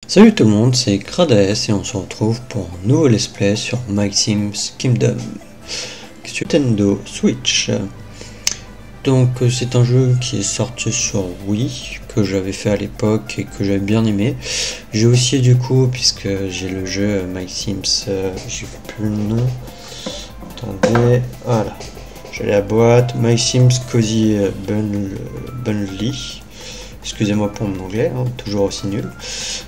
Salut tout le monde, c'est Gradaes et on se retrouve pour un nouveau let's play sur My Sims Kingdom sur Nintendo Switch. Donc c'est un jeu qui est sorti sur Wii, que j'avais fait à l'époque et que j'avais bien aimé. J'ai aussi du coup, puisque j'ai le jeu My Sims, j'ai plus le nom, attendez, voilà, j'ai la boîte, My Sims Cozy Bundly. Excusez-moi pour mon anglais, hein, toujours aussi nul.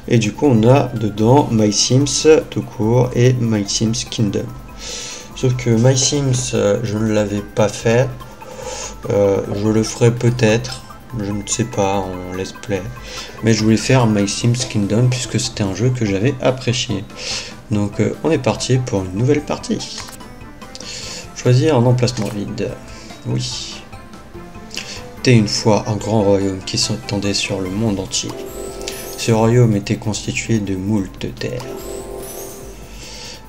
Et du coup, on a dedans My Sims tout court et My Sims Kingdom. Sauf que My Sims, je ne l'avais pas fait. Je le ferai peut-être, je ne sais pas, en let's play. Mais je voulais faire My Sims Kingdom puisque c'était un jeu que j'avais apprécié. Donc, on est parti pour une nouvelle partie. Choisir un emplacement vide. Oui. C'était une fois un grand royaume qui s'étendait sur le monde entier. Ce royaume était constitué de moult terres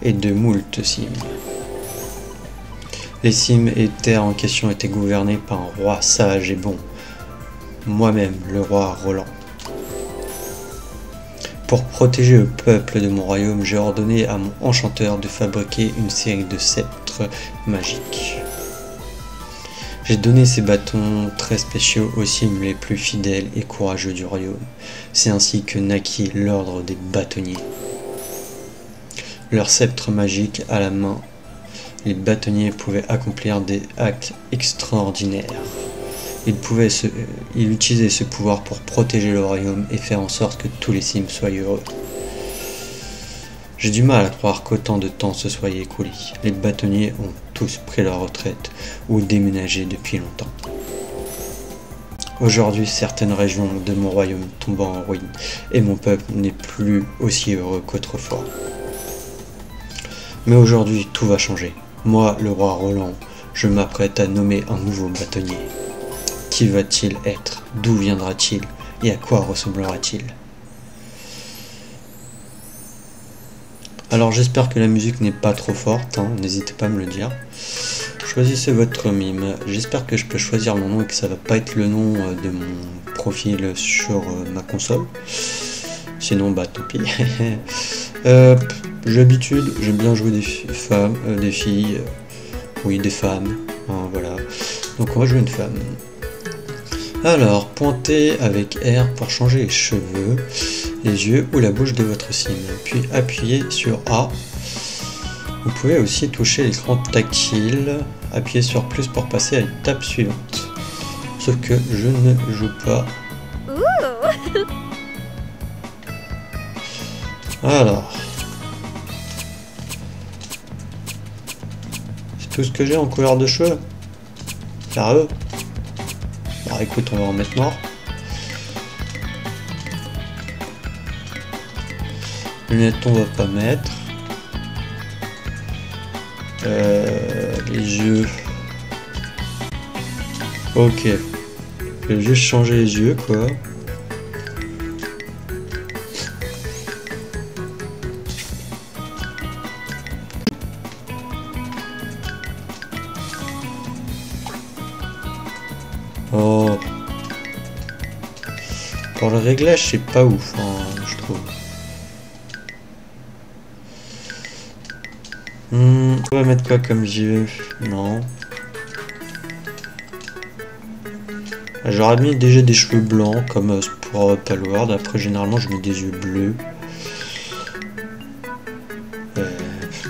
et de moult cimes. Les cimes et terres en question étaient gouvernées par un roi sage et bon, moi-même le roi Roland. Pour protéger le peuple de mon royaume, j'ai ordonné à mon enchanteur de fabriquer une série de sceptres magiques. J'ai donné ces bâtons très spéciaux aux cimes les plus fidèles et courageux du royaume. C'est ainsi que naquit l'ordre des bâtonniers. Leur sceptre magique à la main, les bâtonniers pouvaient accomplir des actes extraordinaires. Ils utilisaient ce pouvoir pour protéger le royaume et faire en sorte que tous les cimes soient heureux. J'ai du mal à croire qu'autant de temps se soit écoulé. Les bâtonniers ont tous pris leur retraite ou déménagé depuis longtemps. Aujourd'hui, certaines régions de mon royaume tombent en ruine et mon peuple n'est plus aussi heureux qu'autrefois. Mais aujourd'hui, tout va changer. Moi, le roi Roland, je m'apprête à nommer un nouveau bâtonnier. Qui va-t-il être? D'où viendra-t-il? Et à quoi ressemblera-t-il? Alors j'espère que la musique n'est pas trop forte, hein, n'hésitez pas à me le dire. Choisissez votre mime. J'espère que je peux choisir mon nom et que ça va pas être le nom de mon profil sur ma console. Sinon bah tant pis. J'ai l'habitude, j'aime bien jouer des femmes, des filles, oui des femmes, hein, voilà. Donc on va jouer une femme. Alors, pointez avec R pour changer les cheveux, les yeux ou la bouche de votre sim. Puis appuyez sur A. Vous pouvez aussi toucher l'écran tactile. Appuyez sur plus pour passer à l'étape suivante. Sauf que je ne joue pas. Alors. C'est tout ce que j'ai en couleur de cheveux. Sérieux? Bah écoute, on va en mettre noir. Lunettes, on va pas mettre. Les yeux. Ok. Je vais juste changer les yeux, quoi. Oh. Pour le réglage, c'est pas ouf, hein, je trouve. On va mettre quoi comme yeux? Non. J'aurais mis déjà des cheveux blancs comme pour Palward. Après, généralement, je mets des yeux bleus.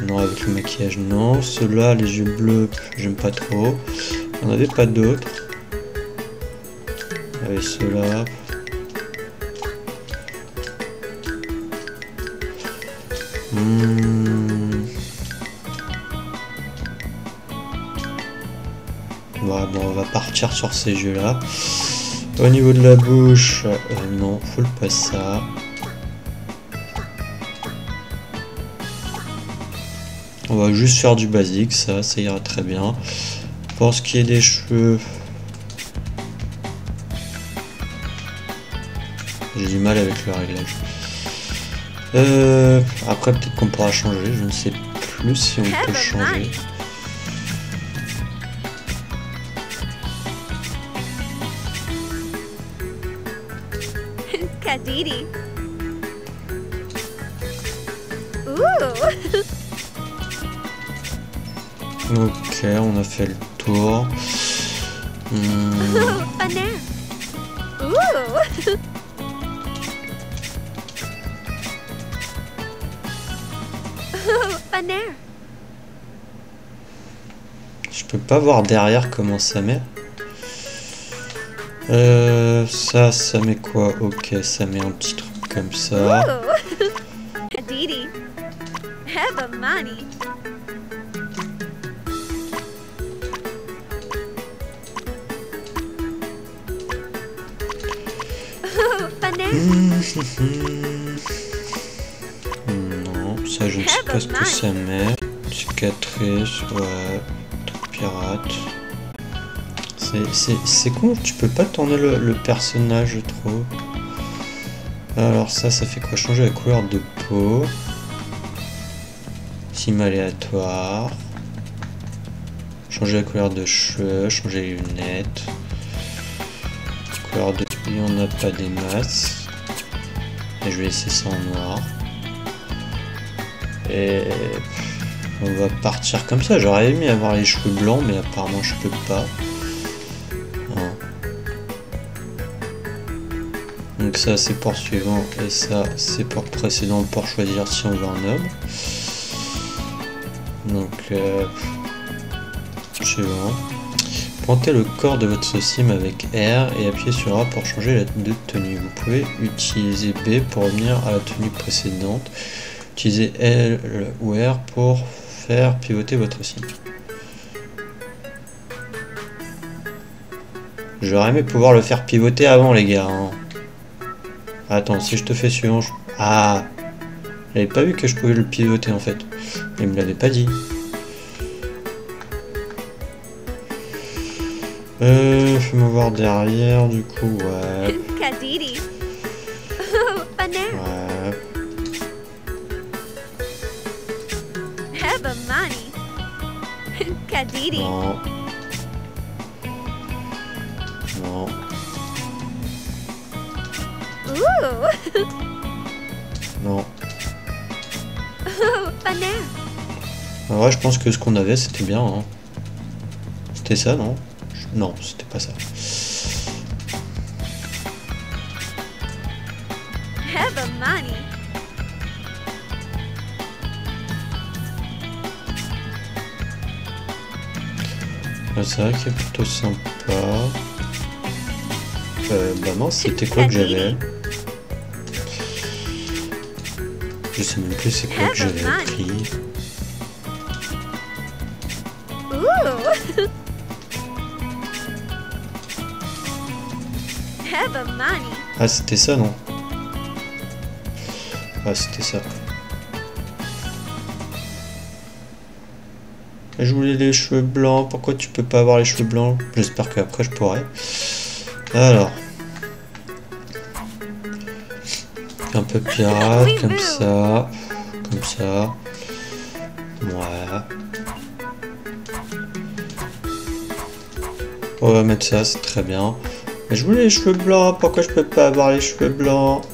Non, avec le maquillage, non. Ceux-là, les yeux bleus, j'aime pas trop. Il n'y en avait pas d'autres. Avec ceux-là. Voilà, bon, on va partir sur ces yeux-là. Au niveau de la bouche, non, full pas ça. On va juste faire du basique, ça ira très bien. Pour ce qui est des cheveux, j'ai du mal avec le réglage. Après, peut-être qu'on pourra changer, je ne sais plus si on peut changer. Ok, on a fait le tour. Je peux pas voir derrière comment ça met. Ça met quoi? Ok, ça met un petit truc comme ça. Non, ça je ne sais pas ce que ça met. Cicatrice, ouais, truc pirate. C'est con, tu peux pas tourner le personnage, je trouve. Alors ça fait quoi? Changer la couleur de peau. Sim aléatoire. Changer la couleur de cheveux, changer les lunettes. Couleur de... Il n'y en a pas des masses. Et je vais laisser ça en noir. Et... on va partir comme ça. J'aurais aimé avoir les cheveux blancs, mais apparemment je peux pas. Donc ça c'est pour suivant et ça c'est pour précédent pour choisir si on veut un homme. Donc suivant. Pointez le corps de votre sim avec R et appuyez sur A pour changer de tenue. Vous pouvez utiliser B pour revenir à la tenue précédente. Utilisez L ou R pour faire pivoter votre sim. J'aurais aimé pouvoir le faire pivoter avant les gars. Hein. Attends, si je te fais suivant... Ah, j'avais pas vu que je pouvais le pivoter en fait. Il me l'avait pas dit. Fais-moi voir derrière du coup, ouais. Ouais. Non. Non. Non. En vrai, je pense que ce qu'on avait, c'était bien. Hein. C'était ça, non? Non, c'était pas ça. C'est vrai qu'il est plutôt sympa. Bah non, c'était quoi que j'avais? Je sais même plus c'est quoi que j'avais pris. Ah c'était ça non? Ah c'était ça. Je voulais les cheveux blancs, pourquoi tu peux pas avoir les cheveux blancs? J'espère qu'après je pourrai. Alors. Un peu pirate, comme ça. Comme ça. Ouais. On va mettre ça, c'est très bien. Mais je voulais les cheveux blancs, pourquoi je peux pas avoir les cheveux blancs?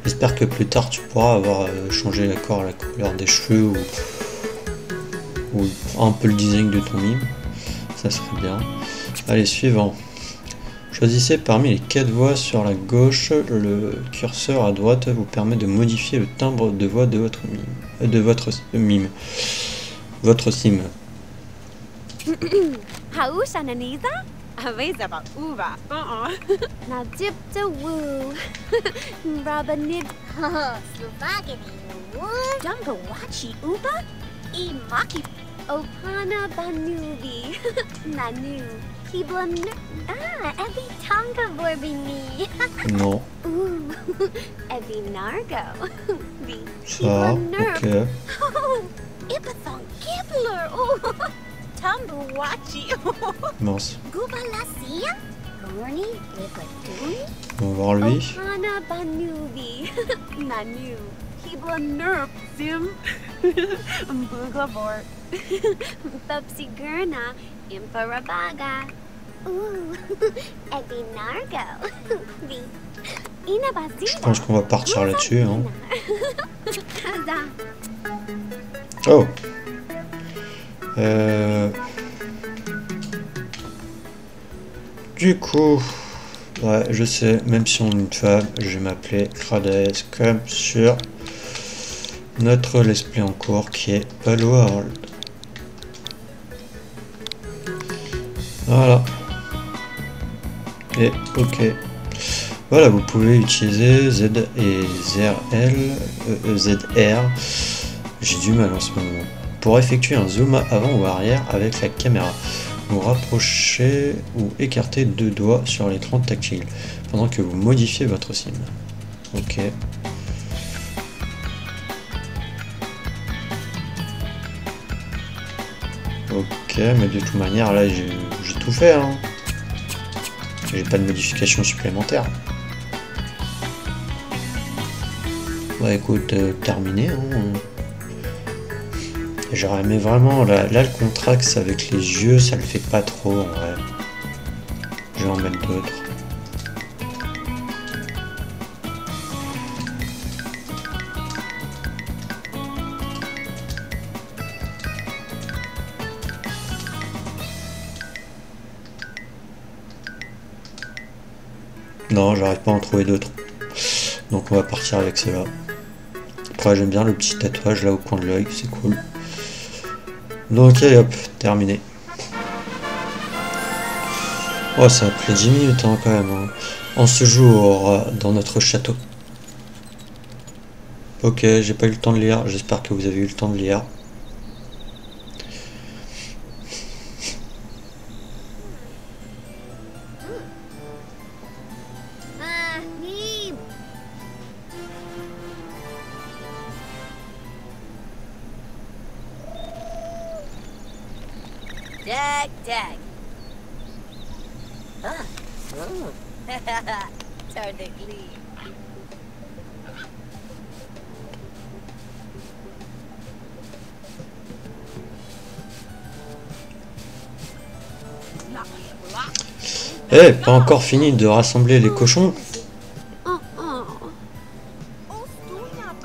J'espère que plus tard tu pourras avoir changé la couleur des cheveux ou un peu le design de ton mime. Ça serait bien. Allez, suivant. Choisissez parmi les 4 voix sur la gauche. Le curseur à droite vous permet de modifier le timbre de voix de votre mime. Votre sim. Opana Banubi Nanu Kiblan Ebi Tonga Borbini. Non. Ebi Nargo. Ça, ok. Oh, Ipathon Kibler. Oh, Tumbuwachi. Mince. Gubalasia. Gorni Ipatuni. On va voir lui. Opana Banubi Nanu. Kiblan Sim. Mbugabor. Bubsy Gurna, Imparabaga. Ooh, Ebi Nargo. Je pense qu'on va partir là-dessus. Hein. Oh. Du coup, ouais, je sais, même si on est une femme, je vais m'appeler Crades comme sur notre let's play en cours qui est Palworld. Voilà. Et ok. Voilà, vous pouvez utiliser Z et ZR. J'ai du mal en ce moment. Pour effectuer un zoom avant ou arrière avec la caméra. Vous rapprochez ou écartez deux doigts sur l'écran tactile pendant que vous modifiez votre sim. Ok. Ok, mais de toute manière, là, j'ai tout fait. Hein. J'ai pas de modification supplémentaire. Bah écoute, terminé. Hein. J'aurais aimé vraiment, là le contraste avec les yeux, ça le fait pas trop en vrai. Je vais en mettre d'autres. Non, j'arrive pas à en trouver d'autres. Donc on va partir avec cela. Après j'aime bien le petit tatouage là au coin de l'œil, c'est cool. Donc allez hop, terminé. Oh ça a pris 10 minutes hein, quand même. Hein. En ce jour dans notre château. Ok, j'ai pas eu le temps de lire, j'espère que vous avez eu le temps de lire. Tag. Ah. Oh. Tardegli. Eh, pas encore fini de rassembler les cochons.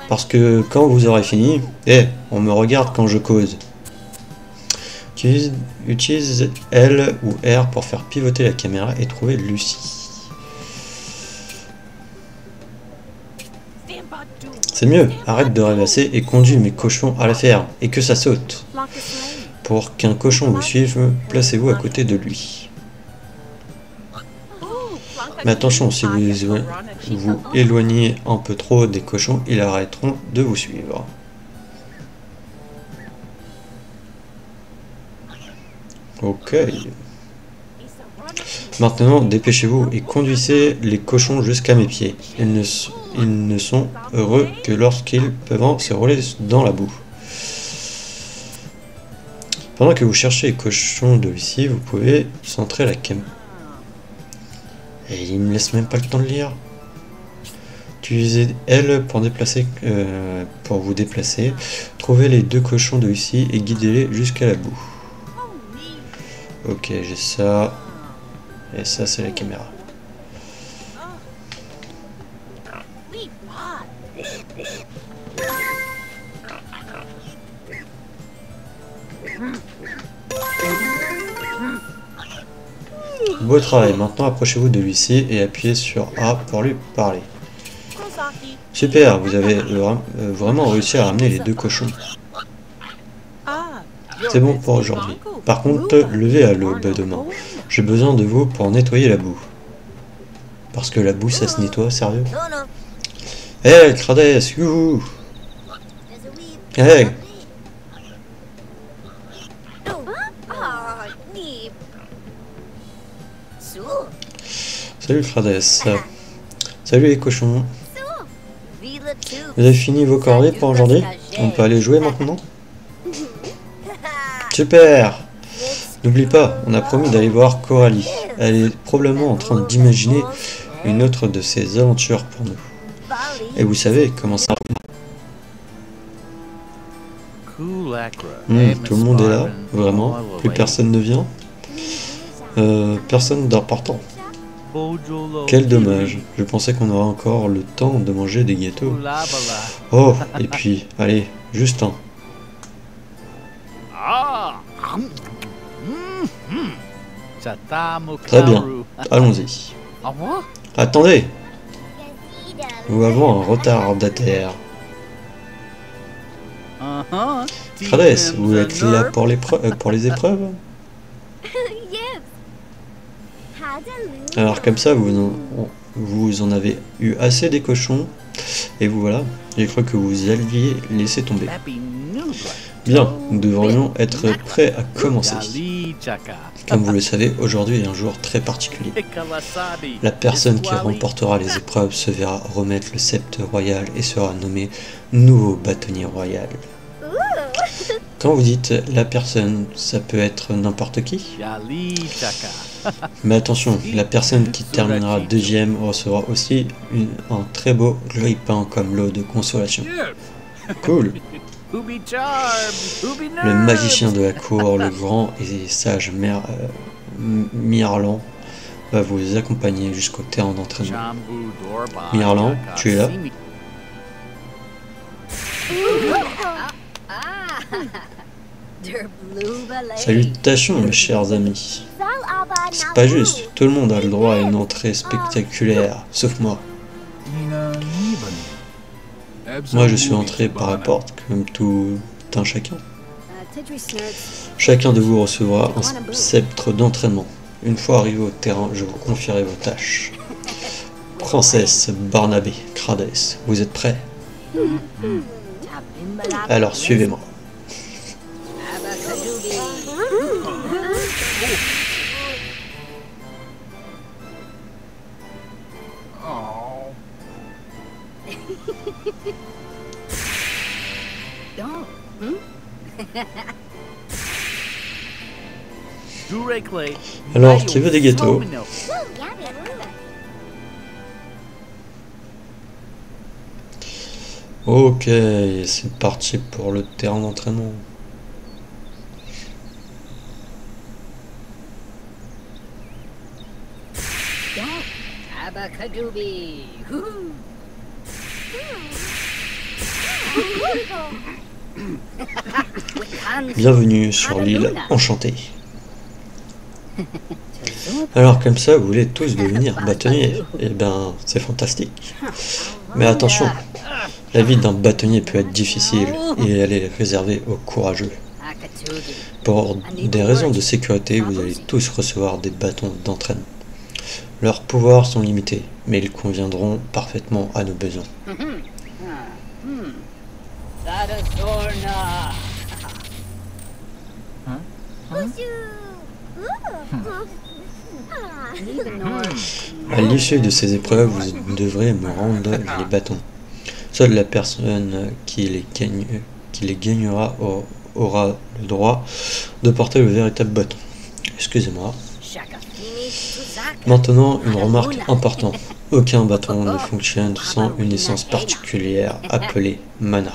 Parce que quand vous aurez fini, on me regarde quand je cause. Utilise L ou R pour faire pivoter la caméra et trouver Lucie. C'est mieux, arrête de rêvasser et conduis mes cochons à la ferme et que ça saute. Pour qu'un cochon vous suive, placez-vous à côté de lui. Mais attention, si vous vous éloignez un peu trop des cochons, ils arrêteront de vous suivre. Ok. Maintenant, dépêchez-vous et conduisez les cochons jusqu'à mes pieds. Ils ne sont heureux que lorsqu'ils peuvent se rouler dans la boue. Pendant que vous cherchez les cochons de ici, vous pouvez centrer la caméra. Et il me laisse même pas le temps de lire. Utilisez L pour pour vous déplacer. Trouvez les deux cochons de ici et guidez-les jusqu'à la boue. Ok, j'ai ça. Et ça, c'est la caméra. Beau travail. Maintenant, approchez-vous de lui-ci et appuyez sur A pour lui parler. Super, vous avez vraiment réussi à ramener les deux cochons. C'est bon pour aujourd'hui. Par contre, levez à l'aube demain. J'ai besoin de vous pour nettoyer la boue. Parce que la boue, ça se nettoie, sérieux? Hé, Crades, youhou! Hé! Salut Crades. Salut les cochons. Vous avez fini vos corvées pour aujourd'hui? On peut aller jouer maintenant? Super! N'oublie pas, on a promis d'aller voir Coralie. Elle est probablement en train d'imaginer une autre de ses aventures pour nous. Et vous savez comment ça... tout le monde est là, vraiment. Plus personne ne vient. Personne d'important. Quel dommage, je pensais qu'on aurait encore le temps de manger des gâteaux. Oh, et puis, allez, juste un. Très bien, allons-y. Attendez, nous avons un retardataire. Crades, vous êtes là pour les épreuves? Alors comme ça, vous en avez eu assez des cochons, et vous voilà, j'ai cru que vous alliez laisser tomber. Bien, nous devrions être prêts à commencer. Comme vous le savez, aujourd'hui est un jour très particulier. La personne qui remportera les épreuves se verra remettre le sceptre royal et sera nommé nouveau bâtonnier royal. Quand vous dites la personne, ça peut être n'importe qui. Mais attention, la personne qui terminera deuxième recevra aussi un très beau grille-pain comme lot de consolation. Cool. Le magicien de la cour, le grand et sage Mirlan, va vous accompagner jusqu'au terrain d'entraînement. Mirlan, tu es là? Salutations mes chers amis. C'est pas juste, tout le monde a le droit à une entrée spectaculaire, sauf moi. Moi je suis entré par la porte, comme tout un chacun. Chacun de vous recevra un sceptre d'entraînement. Une fois arrivé au terrain, je vous confierai vos tâches. Princesse Barnabé, Crades, vous êtes prêts? Alors suivez-moi. Alors, qui veut des gâteaux? Ok, c'est parti pour le terrain d'entraînement. Bienvenue sur l'île enchantée. Alors comme ça, vous voulez tous devenir bâtonniers? Eh ben, c'est fantastique. Mais attention, la vie d'un bâtonnier peut être difficile et elle est réservée aux courageux. Pour des raisons de sécurité, vous allez tous recevoir des bâtons d'entraînement. Leurs pouvoirs sont limités, mais ils conviendront parfaitement à nos besoins. À l'issue de ces épreuves, vous devrez me rendre les bâtons. Seule la personne qui les gagnera aura le droit de porter le véritable bâton. Excusez-moi. Maintenant, une remarque importante. Aucun bâton ne fonctionne sans une essence particulière appelée mana.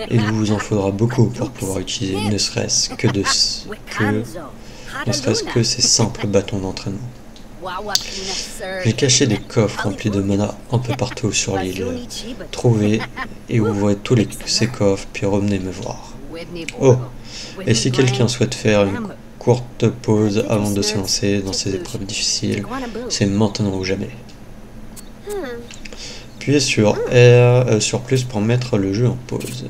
Et il vous en faudra beaucoup pour pouvoir utiliser ne serait-ce que ces simples bâtons d'entraînement. J'ai caché des coffres remplis de mana un peu partout sur l'île. Trouvez et ouvrez tous ces coffres, puis revenez me voir. Oh, et si quelqu'un souhaite faire une courte pause avant de se lancer dans ces épreuves difficiles, c'est maintenant ou jamais. Appuyez sur R, sur plus pour mettre le jeu en pause.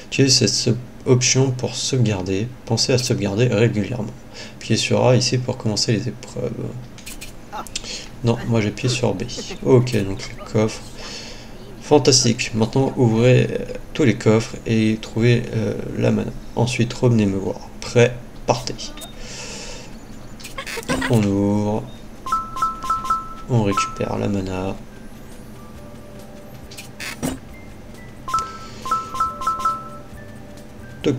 Utilisez cette option pour sauvegarder. Pensez à sauvegarder régulièrement. Appuyez sur A ici pour commencer les épreuves. Non, moi j'ai appuyé sur B. Ok, donc les coffres. Fantastique. Maintenant ouvrez tous les coffres et trouvez la mana. Ensuite revenez me voir. Prêt, partez. On ouvre. On récupère la mana. Toc.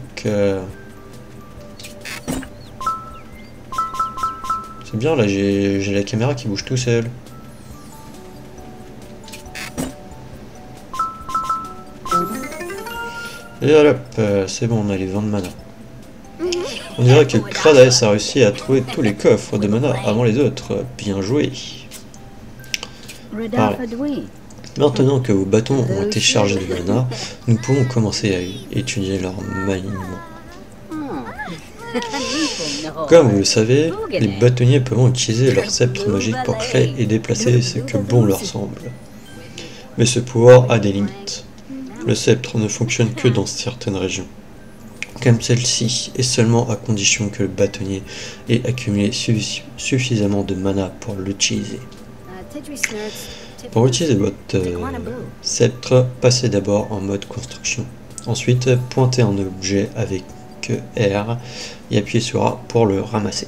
C'est bien là, j'ai la caméra qui bouge tout seul. Et hop, c'est bon, on a les 20 de mana. On dirait que Krades a réussi à trouver tous les coffres de mana avant les autres. Bien joué. Voilà. Maintenant que vos bâtons ont été chargés de mana, nous pouvons commencer à étudier leur maniement. Comme vous le savez, les bâtonniers peuvent utiliser leur sceptre magique pour créer et déplacer ce que bon leur semble. Mais ce pouvoir a des limites. Le sceptre ne fonctionne que dans certaines régions, comme celle-ci, et seulement à condition que le bâtonnier ait accumulé suffisamment de mana pour l'utiliser. Pour utiliser votre sceptre, passez d'abord en mode construction. Ensuite, pointez un objet avec R et appuyez sur A pour le ramasser.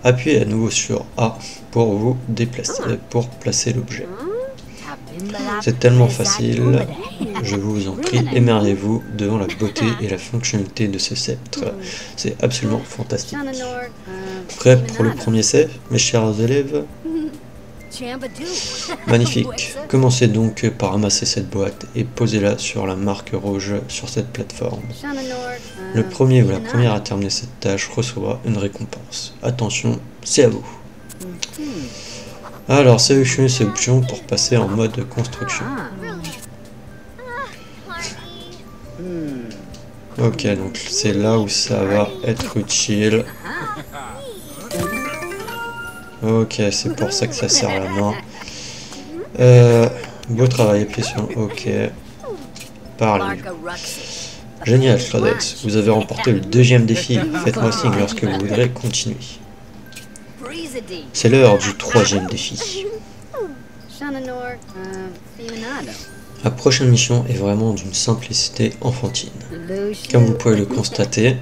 Appuyez à nouveau sur A pour vous déplacer, pour placer l'objet. C'est tellement facile, je vous en prie, émerveillez-vous devant la beauté et la fonctionnalité de ce sceptre. C'est absolument fantastique. Prêt pour le premier essai, mes chers élèves? Magnifique. Commencez donc par ramasser cette boîte et posez-la sur la marque rouge sur cette plateforme. Le premier ou la première à terminer cette tâche recevra une récompense. Attention, c'est à vous. Alors, sélectionnez ces options pour passer en mode construction. Ok, donc c'est là où ça va être utile. Ok, c'est pour ça que ça sert à la main. Beau travail, appuyez sur OK. Parlez. Génial, Krades. Vous avez remporté le deuxième défi. Faites-moi signe lorsque vous voudrez continuer. C'est l'heure du troisième défi. La prochaine mission est vraiment d'une simplicité enfantine. Comme vous pouvez le constater...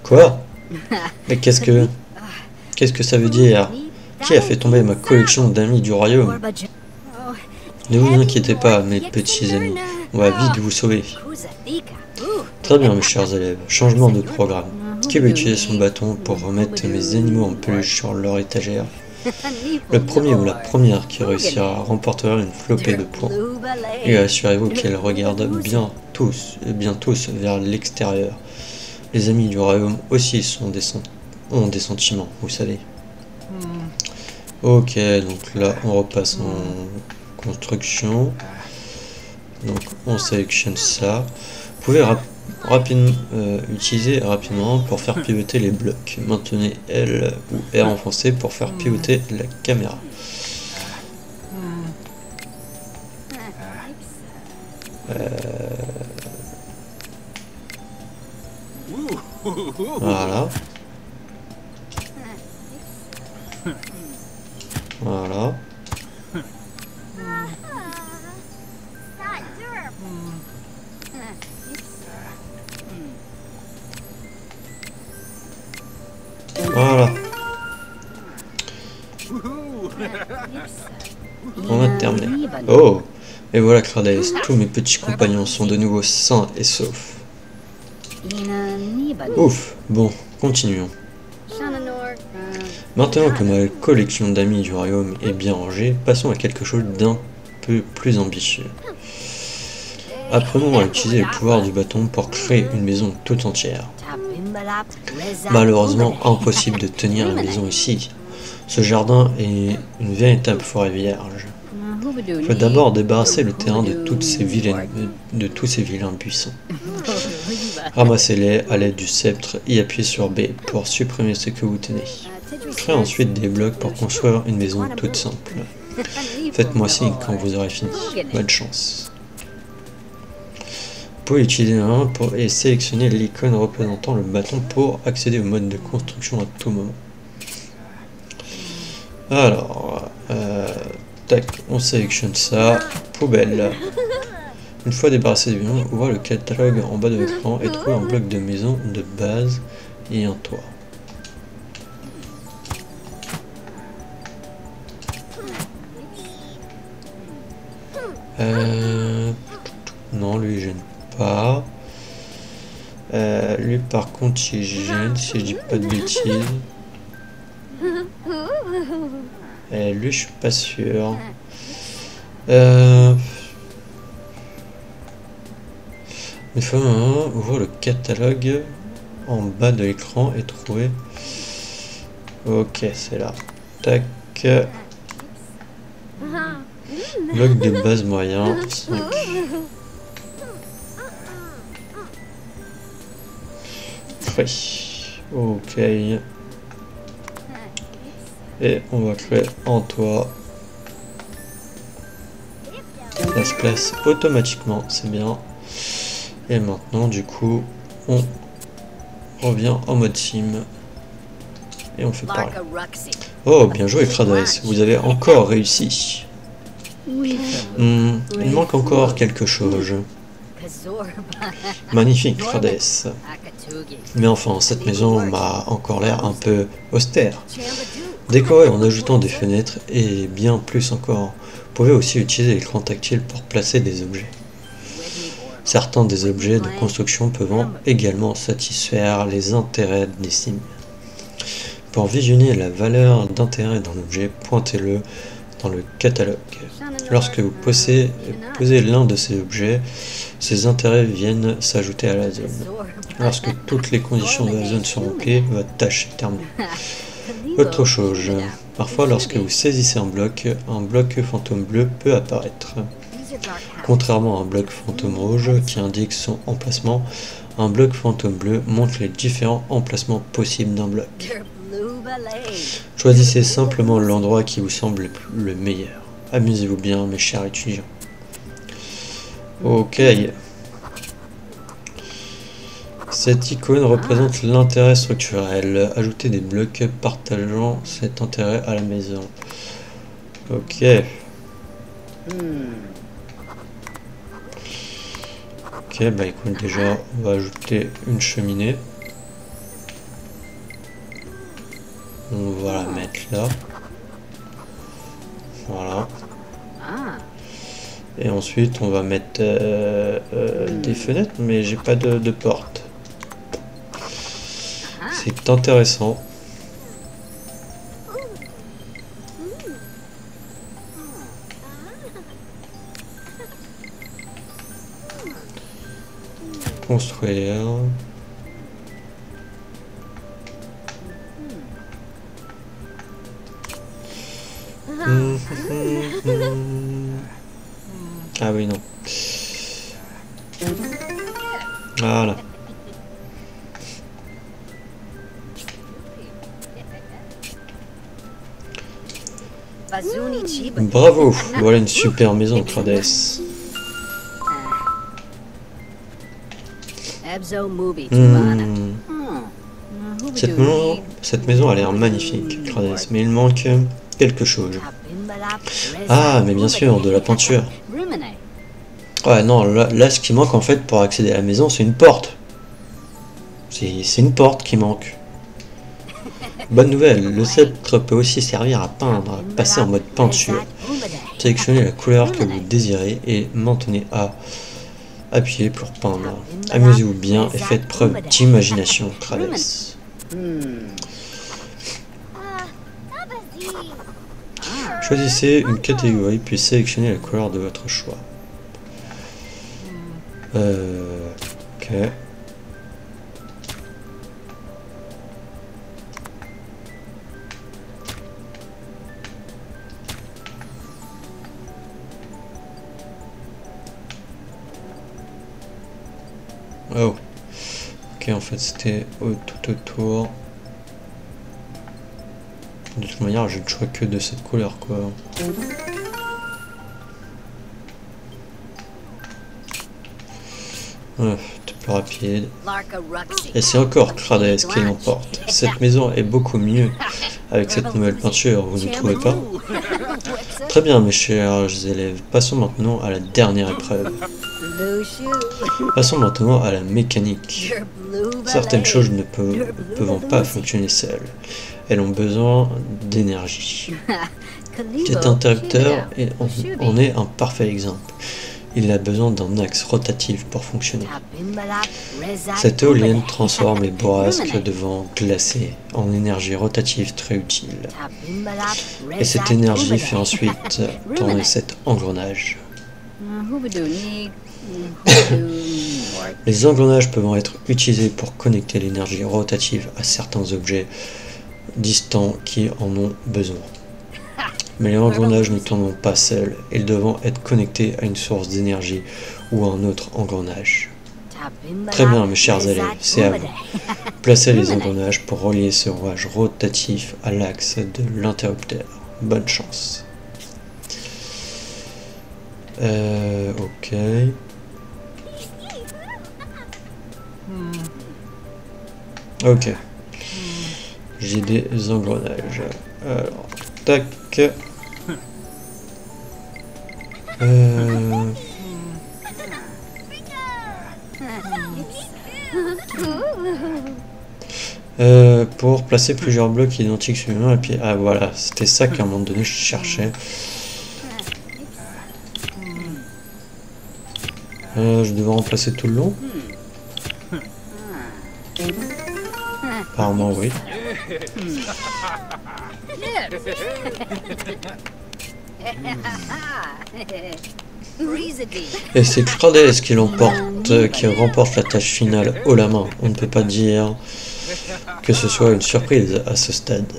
Quoi? Mais qu'est-ce que ça veut dire? Qui a fait tomber ma collection d'amis du royaume? Ne vous inquiétez pas, mes petits amis, on va vite vous sauver. Très bien, mes chers élèves, changement de programme. Qui veut utiliser son bâton pour remettre mes animaux en peluche sur leur étagère? Le premier ou la première qui réussira remportera une flopée de points. Et assurez-vous qu'elle regarde bien tous vers l'extérieur. Les amis du royaume aussi ont des sentiments, vous savez. Ok, donc là on repasse en construction. Donc on sélectionne ça. Vous pouvez utiliser rapidement pour faire pivoter les blocs. Maintenez L ou R enfoncé pour faire pivoter la caméra. Voilà. Voilà. Voilà. On a terminé. Oh! Et voilà, Krades, tous mes petits compagnons sont de nouveau sains et saufs. Ouf, bon, continuons. Maintenant que ma collection d'amis du royaume est bien rangée, passons à quelque chose d'un peu plus ambitieux. Apprenons à utiliser le pouvoir du bâton pour créer une maison toute entière. Malheureusement, impossible de tenir une maison ici. Ce jardin est une véritable forêt vierge. Il faut d'abord débarrasser le terrain de tous ces vilains buissons. Ramassez-les à l'aide du sceptre et appuyez sur B pour supprimer ce que vous tenez. Créez ensuite des blocs pour construire une maison toute simple. Faites-moi signe quand vous aurez fini. Bonne chance. Vous pouvez utiliser la main et sélectionner l'icône représentant le bâton pour accéder au mode de construction à tout moment. Alors, tac, on sélectionne ça. Poubelle. Une fois débarrassé du bâton, ouvrez le catalogue en bas de l'écran et trouvez un bloc de maison de base et un toit. Non, lui il gêne pas. Lui par contre il gêne si je dis pas de bêtises. Lui je suis pas sûr. Il faut ouvrir le catalogue en bas de l'écran et trouver. Ok, c'est là. Tac. Bloc de base moyen. 5. Oui. Ok. Et on va créer en toit. Ça se place automatiquement, c'est bien. Et maintenant, du coup, on revient en mode sim. Et on fait pareil. Oh, bien joué, Krades. Vous avez encore réussi. Il manque encore quelque chose. Magnifique, Krades. Mais enfin, cette maison m'a encore l'air un peu austère. Décorée en ajoutant des fenêtres et bien plus encore. Vous pouvez aussi utiliser l'écran tactile pour placer des objets. Certains des objets de construction peuvent également satisfaire les intérêts des sims. Pour visionner la valeur d'intérêt d'un objet, pointez-le dans le catalogue. Lorsque vous posez l'un de ces objets, ces intérêts viennent s'ajouter à la zone. Lorsque toutes les conditions de la zone sont remplies, votre tâche est terminée. Autre chose, parfois lorsque vous saisissez un bloc fantôme bleu peut apparaître. Contrairement à un bloc fantôme rouge qui indique son emplacement, un bloc fantôme bleu montre les différents emplacements possibles d'un bloc. Choisissez simplement l'endroit qui vous semble le meilleur. Amusez-vous bien, mes chers étudiants. Ok. Cette icône représente l'intérêt structurel. Ajoutez des blocs partageant cet intérêt à la maison. Ok. Ok, bah écoute, déjà, on va ajouter une cheminée. On va la mettre là. Voilà. Et ensuite, on va mettre des fenêtres, mais j'ai pas de porte. C'est intéressant. Construire. Ah oui, non. Voilà. Bravo, voilà une super maison, Krades. Cette maison a l'air magnifique, Krades, mais il manque quelque chose. Ah, mais bien sûr, de la peinture. Ouais, non, là, ce qui manque en fait pour accéder à la maison, c'est une porte. C'est une porte qui manque. Bonne nouvelle, le sceptre peut aussi servir à peindre, passer en mode peinture. Sélectionnez la couleur que vous désirez et maintenez à appuyer pour peindre. Amusez-vous bien et faites preuve d'imagination, Krades. Choisissez une catégorie puis sélectionnez la couleur de votre choix. Ok. Oh. Ok, en fait c'était tout autour. De toute manière, je ne choisis que de cette couleur, quoi. Tout plus rapide. Et c'est encore Krades qui l'emporte. Cette maison est beaucoup mieux avec cette nouvelle peinture, vous ne trouvez pas? Très bien, mes chers élèves. Passons maintenant à la dernière épreuve. Passons maintenant à la mécanique. Certaines choses ne peuvent pas fonctionner seules. Elles ont besoin d'énergie. Cet interrupteur en est un parfait exemple. Il a besoin d'un axe rotatif pour fonctionner. Cette éolienne transforme les bourrasques de vent glacé en énergie rotative très utile. Et cette énergie fait ensuite tourner cet engrenage. Les engrenages peuvent être utilisés pour connecter l'énergie rotative à certains objets distants qui en ont besoin. Mais les engrenages ne tournent pas seuls, ils doivent être connectés à une source d'énergie ou à un autre engrenage. Très bien, mes chers élèves, c'est à vous. Placez les engrenages pour relier ce rouage rotatif à l'axe de l'interrupteur. Bonne chance. Ok. Ok. J'ai des engrenages. Alors, tac. Pour placer plusieurs blocs identiques sur un, et puis ah voilà, c'était ça qu'à un moment donné je cherchais. Je devais remplacer tout le long. Apparemment oui. Et c'est Crades qui remporte la tâche finale haut la main. On ne peut pas dire que ce soit une surprise à ce stade.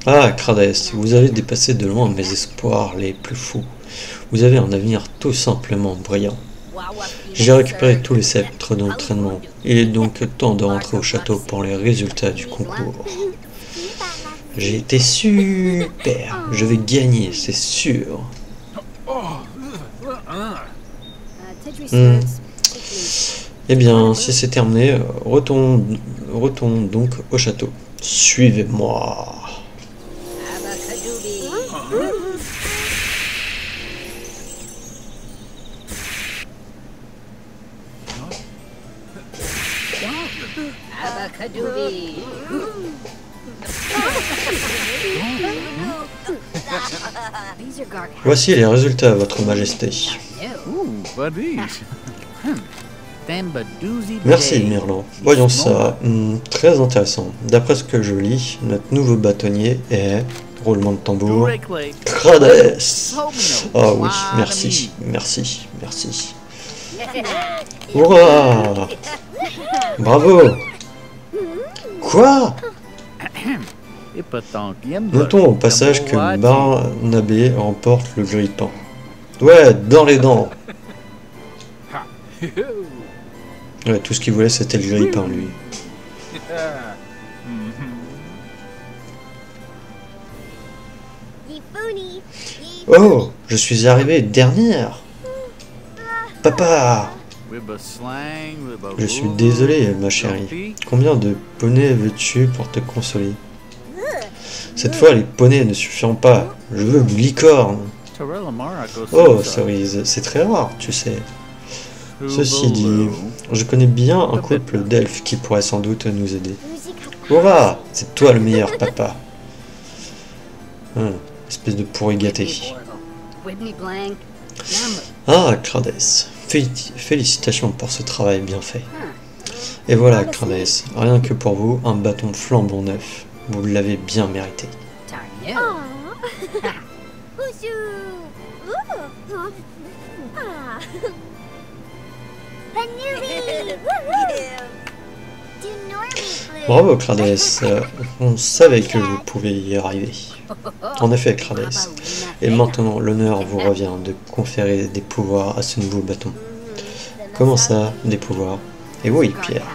Ah, Crades, vous avez dépassé de loin mes espoirs les plus fous. Vous avez un avenir tout simplement brillant. J'ai récupéré tous les sceptres d'entraînement. Il est donc temps de rentrer au château pour les résultats du concours. J'ai été super. Je vais gagner, c'est sûr. Eh bien, si c'est terminé, retournons donc au château. Suivez-moi. Voici les résultats, Votre Majesté. Merci, Mirlan. Voyons ça. Très intéressant. D'après ce que je lis, notre nouveau bâtonnier est... Roulement de tambour. Crades. Ah oui, merci, merci, merci. Hurrah! Bravo! Quoi? Notons au passage que Barnabé remporte le grille-pain. Ouais, dans les dents! Ouais, tout ce qu'il voulait c'était le grille-pain, lui. Oh, je suis arrivée dernière! Papa! Je suis désolé, ma chérie. Combien de poneys veux-tu pour te consoler? Cette fois, les poneys ne suffiront pas. Je veux une licorne. Oh, Cerise, c'est très rare, tu sais. Ceci dit, je connais bien un couple d'elfes qui pourrait sans doute nous aider. Hurrah! C'est toi le meilleur, papa. Espèce de pourri gâté. Ah, Crades. Félicitations pour ce travail bien fait. Et voilà, Crades, rien que pour vous, un bâton flambant neuf. Vous l'avez bien mérité. Bravo, Crades. On savait que vous pouviez y arriver. En effet, Crades. Et maintenant, l'honneur vous revient de conférer des pouvoirs à ce nouveau bâton. Comment ça, des pouvoirs? Et oui, Pierre.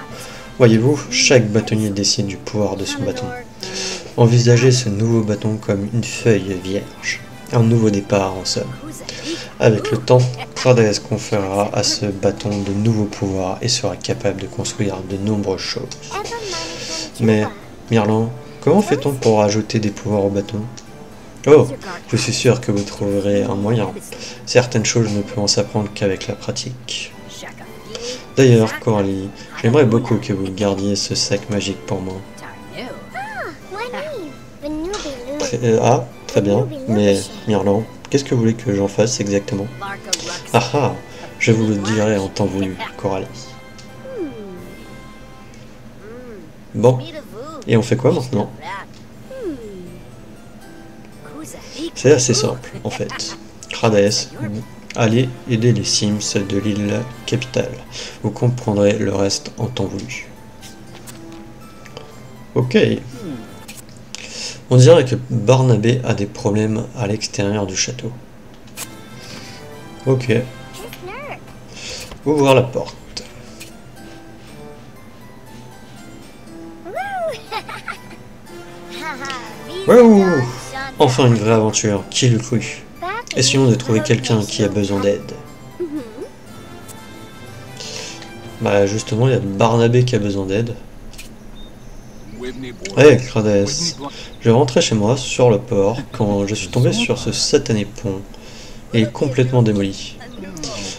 Voyez-vous, chaque bâtonnier décide du pouvoir de son bâton. Envisagez ce nouveau bâton comme une feuille vierge. Un nouveau départ, en somme. Avec le temps, Crades conférera à ce bâton de nouveaux pouvoirs et sera capable de construire de nombreuses choses. Mais, Mirlan, comment fait-on pour ajouter des pouvoirs au bâton? Oh, je suis sûr que vous trouverez un moyen. Certaines choses ne peuvent s'apprendre qu'avec la pratique. D'ailleurs, Coralie, j'aimerais beaucoup que vous gardiez ce sac magique pour moi. Très bien. Mais, Mirlan, qu'est-ce que vous voulez que j'en fasse exactement? Ah ah, je vous le dirai en temps voulu, Coralie. Bon, et on fait quoi maintenant? C'est assez simple, en fait. Crades Allez aider les Sims de l'île capitale. Vous comprendrez le reste en temps voulu. Ok. On dirait que Barnabé a des problèmes à l'extérieur du château. Ok. Ouvrir la porte. Wouh! Enfin une vraie aventure, qui l'eût cru? Essayons de trouver quelqu'un qui a besoin d'aide. Bah justement, il y a Barnabé qui a besoin d'aide. Hey Crades, je rentrais chez moi sur le port quand je suis tombé sur ce satané pont. Il est complètement démoli.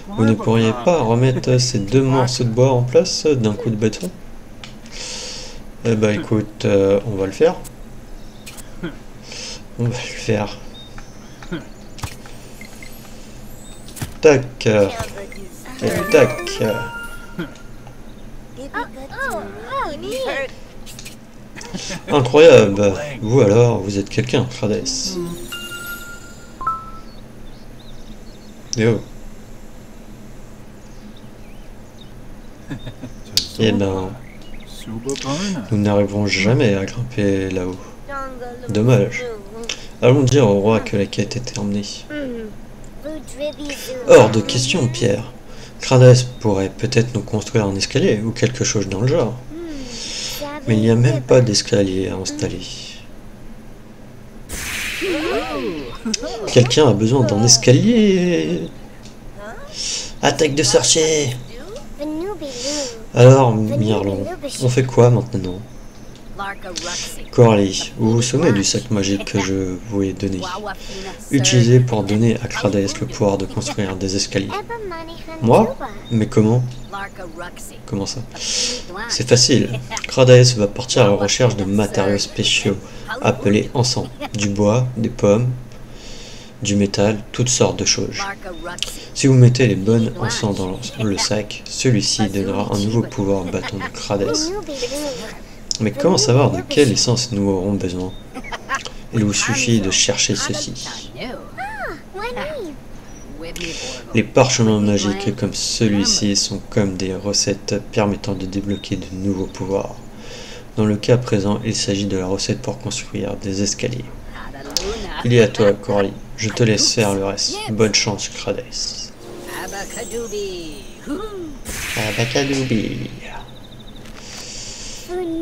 Vous ne pourriez pas remettre ces 2 morceaux de bois en place d'un coup de bâton? Eh bah écoute, on va le faire. On va le faire. Tac. Et tac. Incroyable. Vous alors, vous êtes quelqu'un, Crades. Yo. Eh ben, nous n'arriverons jamais à grimper là-haut. Dommage. Allons dire au roi que la quête est terminée. Hors de question, Pierre. Crades pourrait peut-être nous construire un escalier ou quelque chose dans le genre. Mais il n'y a même pas d'escalier à installer. Quelqu'un a besoin d'un escalier. Attaque de sorcier. Alors, Mirlon, on fait quoi maintenant? Coralie, vous vous souvenez du sac magique que je vous ai donné? Utilisé pour donner à Crades le pouvoir de construire des escaliers. Moi? Mais comment? Comment ça? C'est facile. Crades va partir à la recherche de matériaux spéciaux appelés encens. Du bois, des pommes, du métal, toutes sortes de choses. Si vous mettez les bonnes encens dans le sac, celui-ci donnera un nouveau pouvoir au bâton de Crades. Mais comment savoir de quelle essence nous aurons besoin? Il vous suffit de chercher ceci. Les parchemins magiques comme celui-ci sont comme des recettes permettant de débloquer de nouveaux pouvoirs. Dans le cas présent, il s'agit de la recette pour construire des escaliers. Il est à toi, Coralie. Je te laisse faire le reste. Bonne chance, Crades. Abacadoubi.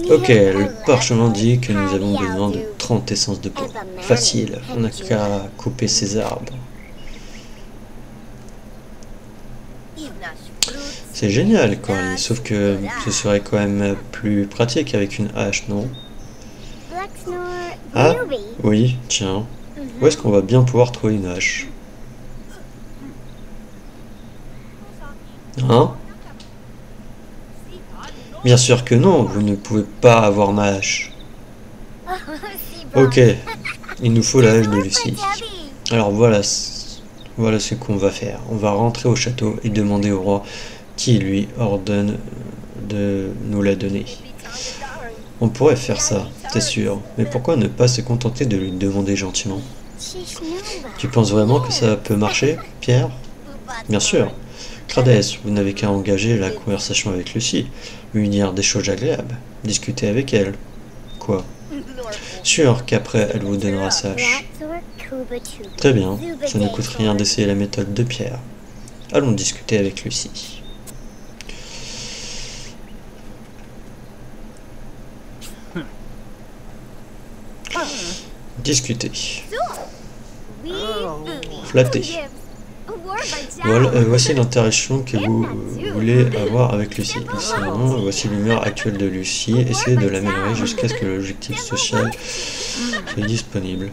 Ok, le parchemin dit que nous avons besoin de 30 essences de pomme. Facile, on n'a qu'à couper ces arbres. C'est génial, Coralie, sauf que ce serait quand même plus pratique avec une hache, non? Ah, oui, tiens. Où est-ce qu'on va bien pouvoir trouver une hache? Hein? Bien sûr que non, vous ne pouvez pas avoir ma hache. Ok, il nous faut la hache de Lucie. Alors voilà ce qu'on va faire. On va rentrer au château et demander au roi qui lui ordonne de nous la donner. On pourrait faire ça, c'est sûr, mais pourquoi ne pas se contenter de lui demander gentiment? Tu penses vraiment que ça peut marcher, Pierre? Bien sûr. Crades, vous n'avez qu'à engager la conversation avec Lucie, lui dire des choses agréables, discuter avec elle. Quoi? Sûr qu'après elle vous donnera sa hache. Très bien, ça ne coûte rien d'essayer la méthode de Pierre. Allons discuter avec Lucie. Discuter. Flatter. Voilà, voici l'interaction que vous voulez avoir avec Lucie. Sinon, voici l'humeur actuelle de Lucie. Essayez de l'améliorer jusqu'à ce que l'objectif social soit disponible.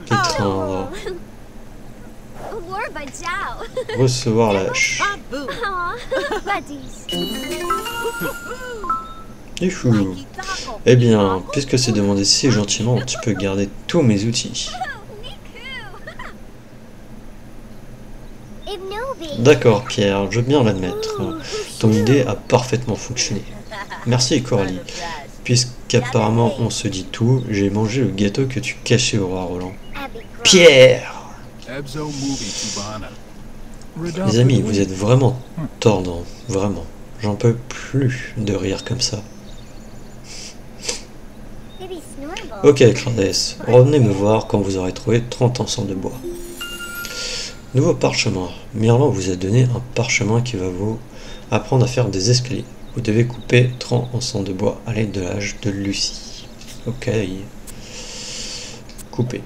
Étreindre. Recevoir la hache. Et fou. Eh bien, puisque c'est demandé si gentiment, tu peux garder tous mes outils. D'accord, Pierre, je veux bien l'admettre. Ton idée a parfaitement fonctionné. Merci, Coralie. Puisqu'apparemment on se dit tout, j'ai mangé le gâteau que tu cachais au roi Roland. Pierre! Les amis, vous êtes vraiment tordants, vraiment. J'en peux plus de rire comme ça. Ok, Crades, revenez me voir quand vous aurez trouvé 30 encens de bois. Nouveau parchemin. Mirlan vous a donné un parchemin qui va vous apprendre à faire des escaliers. Vous devez couper 30 encens de bois à l'aide de l'âge de Lucie. Ok. Couper.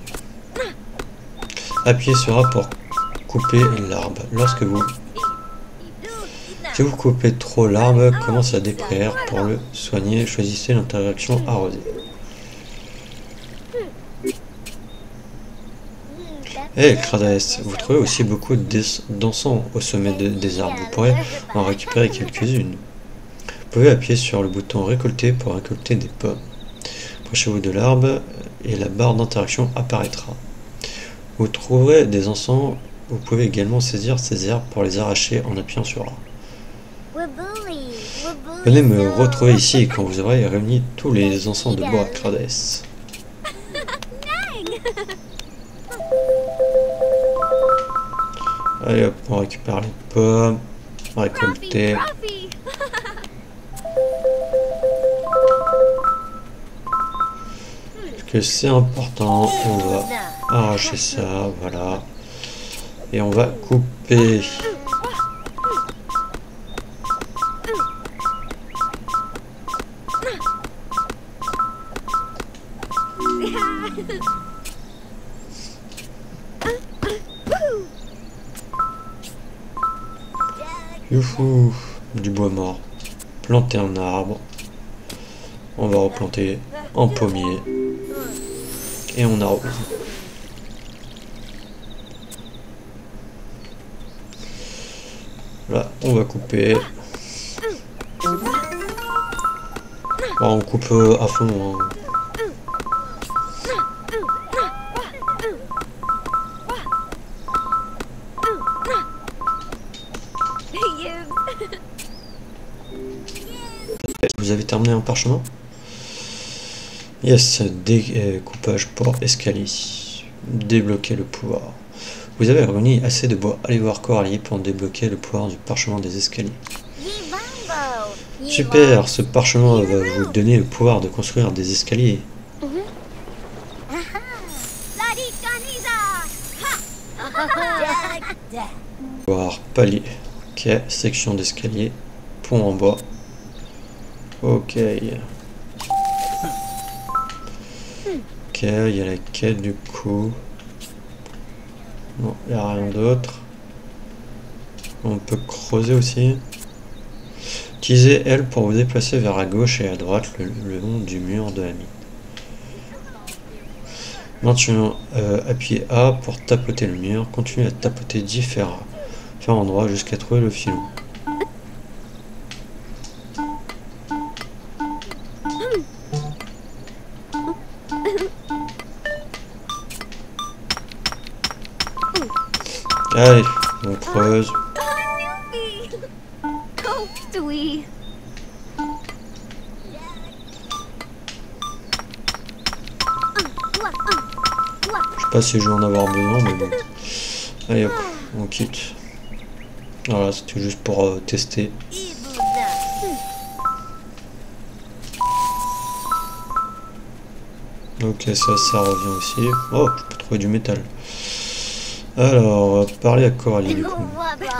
Appuyez sur A pour couper l'arbre. Si vous coupez trop l'arbre, commence à dépérir. Pour le soigner, choisissez l'interaction arrosée. Hey, Crades, vous trouvez aussi beaucoup d'encens au sommet des arbres. Vous pourrez en récupérer quelques-unes. Vous pouvez appuyer sur le bouton récolter pour récolter des pommes. Approchez-vous de l'arbre et la barre d'interaction apparaîtra. Vous trouverez des encens. Vous pouvez également saisir ces herbes pour les arracher en appuyant sur A. Venez me retrouver ici quand vous aurez réuni tous les encens de bois, Crades. Allez hop, on récupère les pommes, récolter. Parce que c'est important, on va arracher ça, voilà. Et on va couper. Youhou, du bois mort. Planter un arbre. On va replanter un pommier. Et on arrose. Là, on va couper. Bon, on coupe à fond. Hein. Vous avez terminé un parchemin? Yes, découpage pour escalier. Débloquer le pouvoir. Vous avez réuni assez de bois. Allez voir Coralie pour débloquer le pouvoir du parchemin des escaliers. Super, ce parchemin va vous donner le pouvoir de construire des escaliers. Pouvoir palier. Ok, section d'escalier. Pont en bois. Ok. Ok, il y a la quête du coup. Non, il n'y a rien d'autre. On peut creuser aussi. Utilisez L pour vous déplacer vers la gauche et à droite le long du mur de la mine. Maintenant, appuyez A pour tapoter le mur. Continuez à tapoter différents endroits jusqu'à trouver le filon. Allez, on creuse. Je sais pas si je vais en avoir besoin, mais bon. Allez hop, on quitte. Voilà, c'était juste pour tester. Ok, ça revient aussi. Oh, je peux trouver du métal. Alors, parler à Coralie du coup.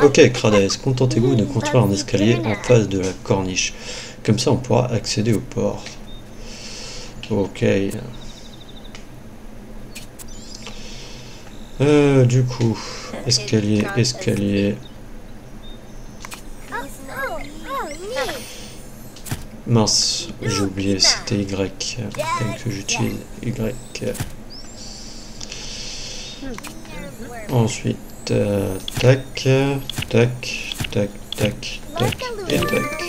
Ok, Crades, contentez-vous de construire un escalier en face de la corniche. Comme ça, on pourra accéder au port. Ok. Du coup, escalier. Mince, j'ai oublié, c'était Y. Que j'utilise Y. Ensuite, tac, tac, tac, tac, tac, et tac.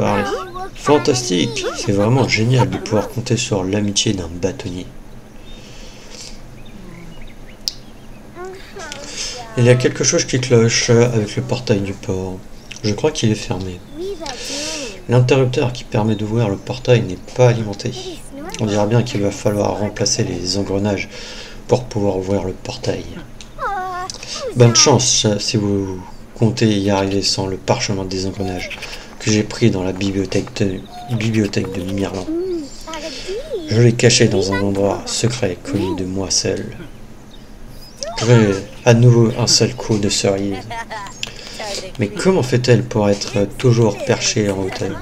parler. Fantastique! C'est vraiment génial de pouvoir compter sur l'amitié d'un bâtonnier. Il y a quelque chose qui cloche avec le portail du port. Je crois qu'il est fermé. L'interrupteur qui permet d'ouvrir le portail n'est pas alimenté. On dirait bien qu'il va falloir remplacer les engrenages pour pouvoir ouvrir le portail. Bonne chance si vous comptez y arriver sans le parchemin des engrenages que j'ai pris dans la bibliothèque de Mirland. Je l'ai caché dans un endroit secret connu de moi seul. J'aurai à nouveau un seul coup de cerise. Mais comment fait-elle pour être toujours perchée en hauteur?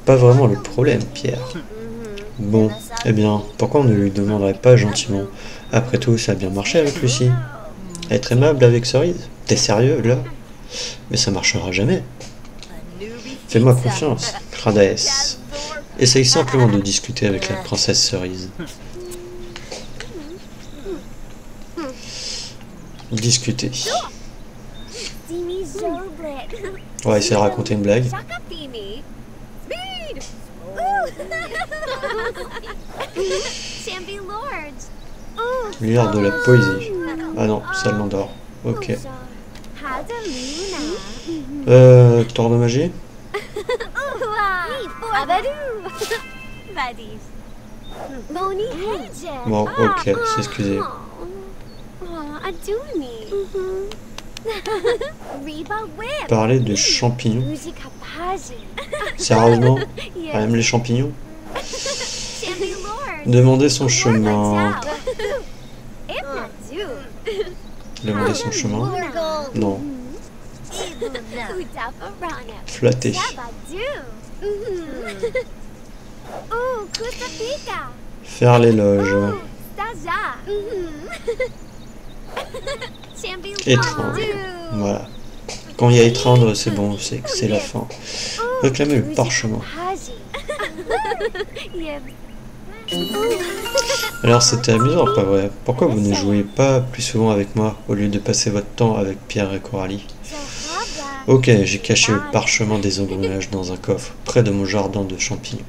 Pas vraiment le problème, Pierre. Bon, eh bien, pourquoi on ne lui demanderait pas gentiment? Après tout, ça a bien marché avec Lucie. Être aimable avec Cerise? T'es sérieux, là? Mais ça marchera jamais. Fais-moi confiance, Cradaes. Essaye simplement de discuter avec la princesse Cerise. Discuter. On va essayer de raconter une blague. Lire de la poésie. Ah non, ça l'endort. Ok. Tour de magie? Bon, ok, c'est excusé. Parler de champignons? Sérieusement? Elle aime les champignons? Demander son chemin. Demander son chemin? Non. Flatter. Faire l'éloge. Étreindre. Voilà. Quand il y a étreindre, c'est bon, c'est que c'est la fin. Réclamer le parchemin. Alors c'était amusant, pas vrai? Pourquoi vous ne jouez pas plus souvent avec moi au lieu de passer votre temps avec Pierre et Coralie? Ok, j'ai caché le parchemin des engrenages dans un coffre, près de mon jardin de champignons.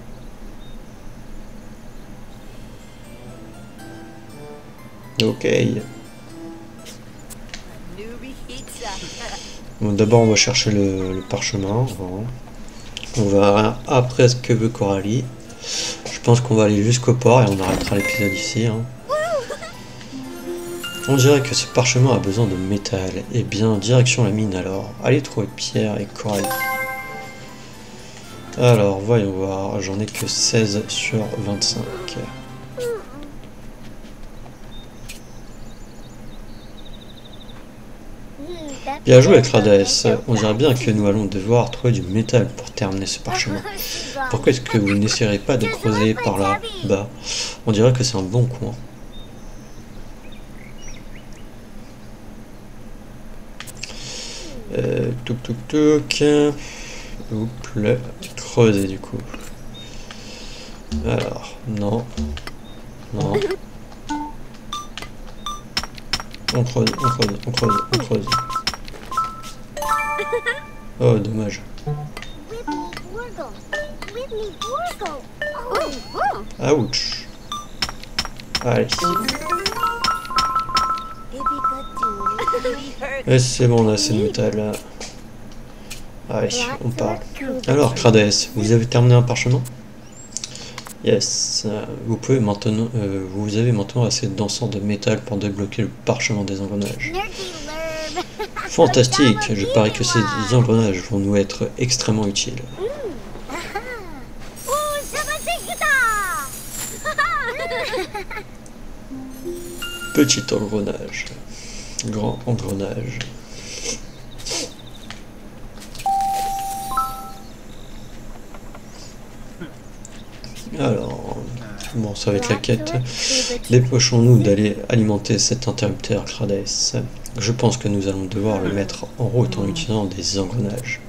Ok. Bon, d'abord on va chercher le parchemin. On va après ce que veut Coralie. Je pense qu'on va aller jusqu'au port et on arrêtera l'épisode ici. Hein. On dirait que ce parchemin a besoin de métal. Et bien, direction la mine alors. Allez trouver Pierre et Coralie. Alors, voyons voir. J'en ai que 16 sur 25. Bien joué, Cradaes. On dirait bien que nous allons devoir trouver du métal pour terminer ce parchemin. Pourquoi est-ce que vous n'essayerez pas de creuser par là-bas? On dirait que c'est un bon coin. Touc. Oups, le creuser du coup. Alors, non. On creuse. Oh, dommage. Ouch. Allez. Et c'est bon, là, c'est le métal. Là. Allez, on part. Alors, Cradaes, vous avez terminé un parchemin? Yes. Vous avez maintenant assez d'encens de métal pour débloquer le parchemin des engrenages. Fantastique. Je parie que ces engrenages vont nous être extrêmement utiles. Petit engrenage. Grand engrenage. Alors, bon, ça va être la quête. Dépêchons-nous d'aller alimenter cet interrupteur Cradaes. Je pense que nous allons devoir le mettre en route en utilisant des engrenages.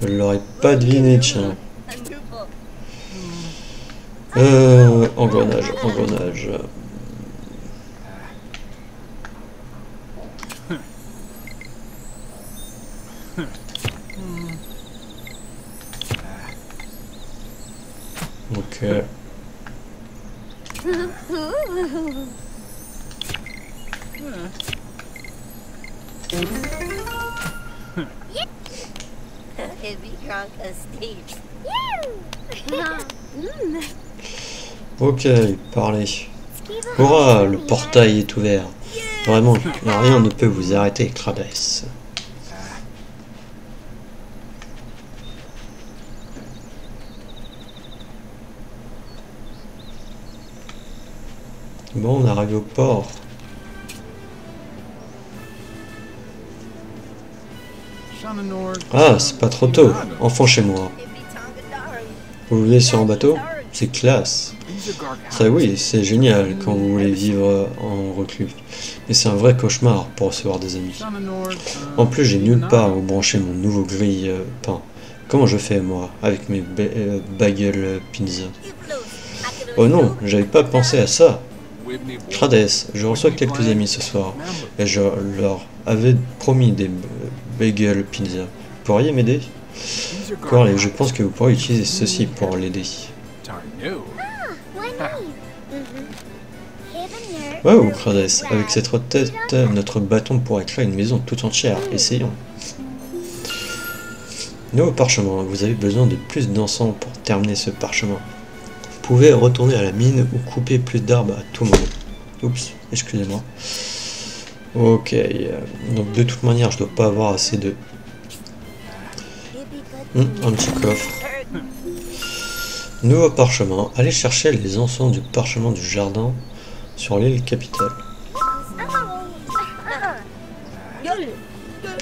Je ne l'aurais pas deviné, tiens. Engrenage. Donc, Heavy drunk a Steve. ok, parlez. Hurrah, le portail est ouvert. Vraiment, rien ne peut vous arrêter, Kradas. Bon, on arrive au port. Ah, c'est pas trop tôt. Enfin chez moi. Vous voulez sur un bateau? C'est classe. Ça oui, c'est génial quand vous voulez vivre en reclus. Mais c'est un vrai cauchemar pour recevoir des amis. En plus, j'ai nulle part où brancher mon nouveau grille-pain. Comment je fais, moi, avec mes bagel pizza? Oh non, j'avais pas pensé à ça. Kradas, je reçois quelques amis ce soir, et je leur avais promis des bagel pizza. Vous pourriez m'aider? Corley, je pense que vous pourriez utiliser ceci pour l'aider. Waouh, Kradas, avec cette tête, notre bâton pourrait créer une maison tout entière. Essayons. Nouveau parchemin, vous avez besoin de plus d'encens pour terminer ce parchemin. Vous pouvez retourner à la mine ou couper plus d'arbres à tout moment. Oups, excusez-moi. Ok, donc de toute manière, je dois pas avoir assez de... un petit coffre. Nouveau parchemin, allez chercher les encens du parchemin du jardin sur l'île capitale.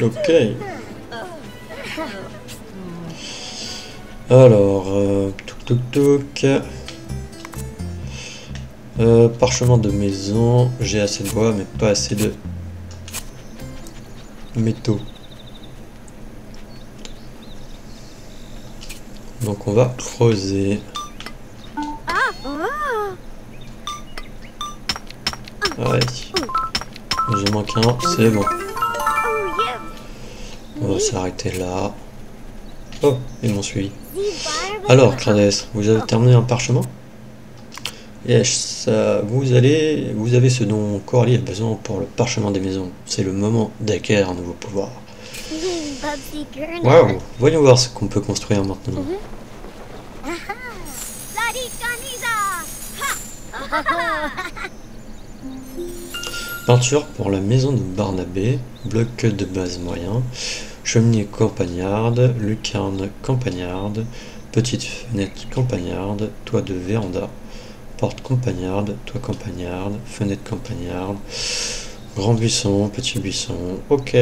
Ok. Alors, touk. Parchemin de maison, j'ai assez de bois mais pas assez de métaux. Donc on va creuser. Ouais. Il nous en manque un, c'est bon. On va s'arrêter là. Oh, ils m'ont suivi. Alors, Kradas, vous avez terminé un parchemin? Yes, vous avez ce dont Coralie a besoin pour le parchemin des maisons. C'est le moment d'acquérir un nouveau pouvoir. Waouh, voyons voir ce qu'on peut construire maintenant. Peinture pour la maison de Barnabé, bloc de base moyen, cheminée campagnarde, lucarne campagnarde, petite fenêtre campagnarde, toit de véranda, porte campagnarde, toit campagnarde, fenêtre campagnarde, grand buisson, petit buisson, ok.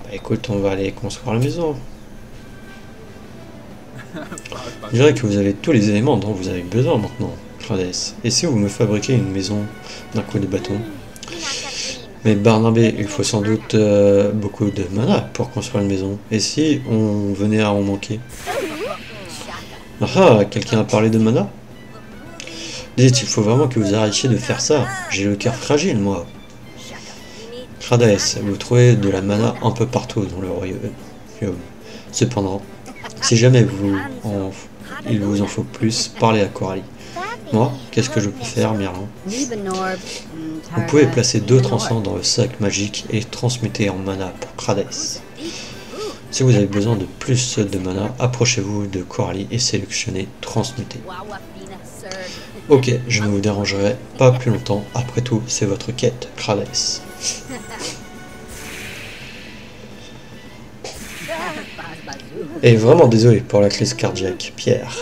Bah écoute, on va aller construire la maison. Je dirais que vous avez tous les éléments dont vous avez besoin maintenant, Kradas. Et si vous me fabriquez une maison d'un coup de bâton? Mais Barnabé, il faut sans doute beaucoup de mana pour construire une maison. Et si on venait à en manquer? Ah, quelqu'un a parlé de mana? Dites, il faut vraiment que vous arrêtiez de faire ça. J'ai le cœur fragile, moi. Kradas, vous trouvez de la mana un peu partout dans le royaume. Cependant, si jamais il vous en faut plus, parlez à Coralie. Moi, qu'est-ce que je peux faire, Merlin? Vous pouvez placer 2 encens dans le sac magique et transmettez en mana pour Kradas. Si vous avez besoin de plus de mana, approchez-vous de Coralie et sélectionnez Transmuter. Ok, je ne vous dérangerai pas plus longtemps. Après tout, c'est votre quête, Kradas. Et vraiment désolé pour la crise cardiaque, Pierre.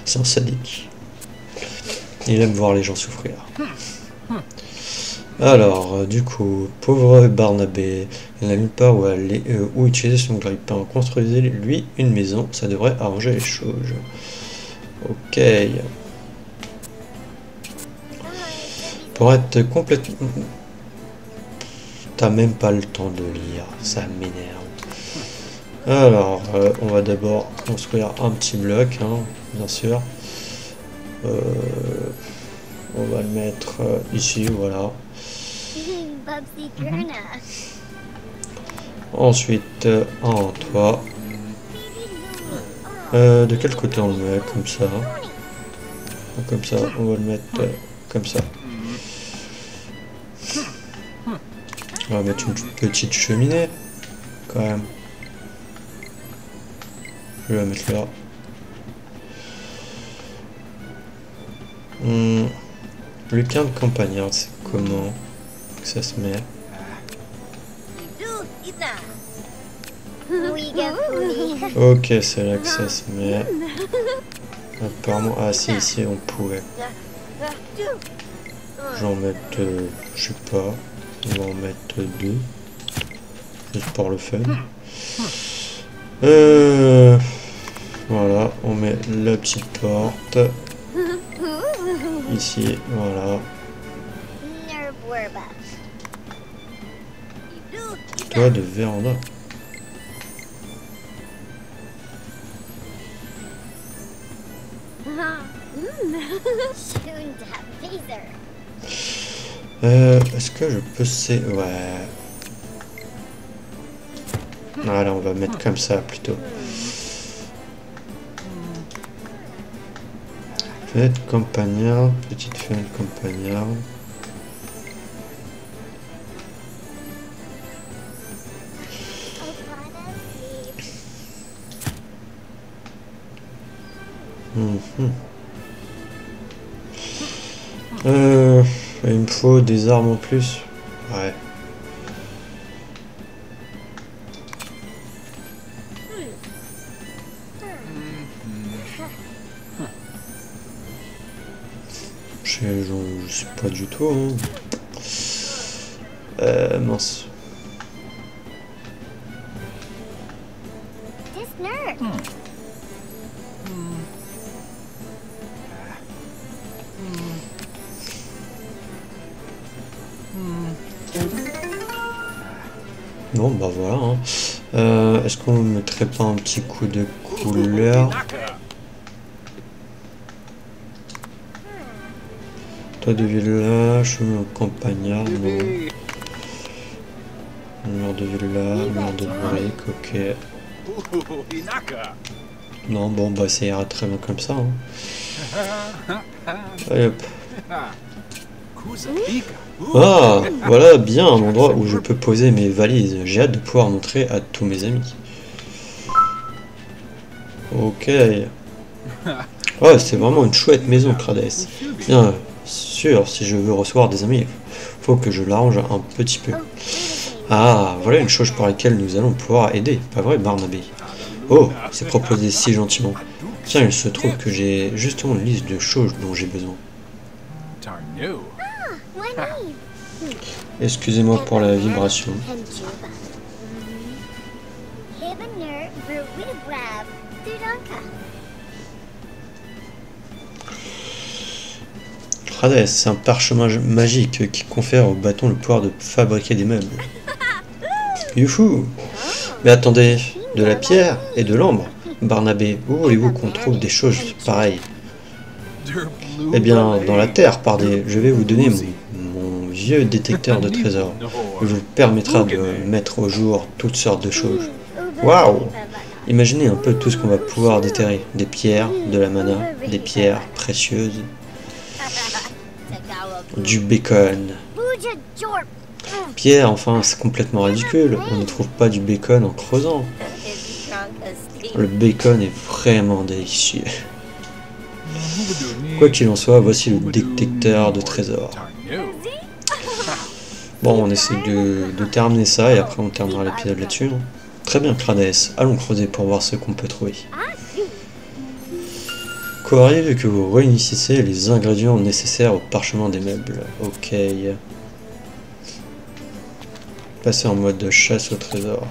C'est un sadique. Il aime voir les gens souffrir. Alors, du coup, pauvre Barnabé, il n'a nulle part où aller, où utiliser son grille-pain. Construisez-lui une maison, ça devrait arranger les choses. Ok. Pour être complètement... T'as même pas le temps de lire, ça m'énerve. Alors, on va d'abord construire un petit bloc, hein, bien sûr. On va le mettre ici, voilà. Ensuite, un toit. De quel côté on le met? Comme ça. Comme ça, on va le mettre comme ça. On va mettre une petite cheminée, quand même. Je vais la mettre là. Lutin de campagnard, c'est comment que ça se met? Ok, c'est là que ça se met. Apparemment, ah si, ici on pouvait. J'en mettre, je sais pas, on va en mettre 2. Juste pour le fun. Voilà, on met la petite porte. Ici, voilà. Toit de véranda. Est-ce que je peux ouais. Voilà, on va mettre comme ça plutôt. Fenêtre campagnarde, petite fenêtre campagnarde. Il me faut des armes en plus. Ouais. Je sais pas du tout. Hein. Mince. Bon bah voilà. Hein. Est-ce qu'on mettrait pas un petit coup de couleur? Toit de village, campagnard, non. Mur de village, mur de briques, ok. Non, bon bah ça ira très bien comme ça. Hein. Allez, hop. Ah, voilà bien un endroit où je peux poser mes valises. J'ai hâte de pouvoir montrer à tous mes amis. Ok. Ouais, c'est vraiment une chouette maison, Crades. Bien sûr, si je veux recevoir des amis, il faut que je l'arrange un petit peu. Ah, voilà une chose par laquelle nous allons pouvoir aider, pas vrai, Barnabé? Oh, c'est proposé si gentiment. Tiens, il se trouve que j'ai justement une liste de choses dont j'ai besoin. Excusez-moi pour la vibration. Crades, c'est un parchemin magique qui confère au bâton le pouvoir de fabriquer des meubles. Youhou! Mais attendez, de la pierre et de l'ambre. Barnabé, où voulez-vous qu'on trouve des choses pareilles? Eh bien, dans la terre, je vais vous donner mon vieux détecteur de trésors. Il vous permettra de mettre au jour toutes sortes de choses. Waouh! Imaginez un peu tout ce qu'on va pouvoir déterrer. Des pierres, de la mana, des pierres précieuses, du bacon. Pierre, enfin, c'est complètement ridicule. On ne trouve pas du bacon en creusant. Le bacon est vraiment délicieux. Quoi qu'il en soit, voici le détecteur de trésors. Bon, on essaie de terminer ça et après on terminera l'épisode là-dessus. Très bien, Crades. Allons creuser pour voir ce qu'on peut trouver. Qu'arrive que vous réunissez les ingrédients nécessaires au parchemin des meubles. Ok. Passer en mode chasse au trésor.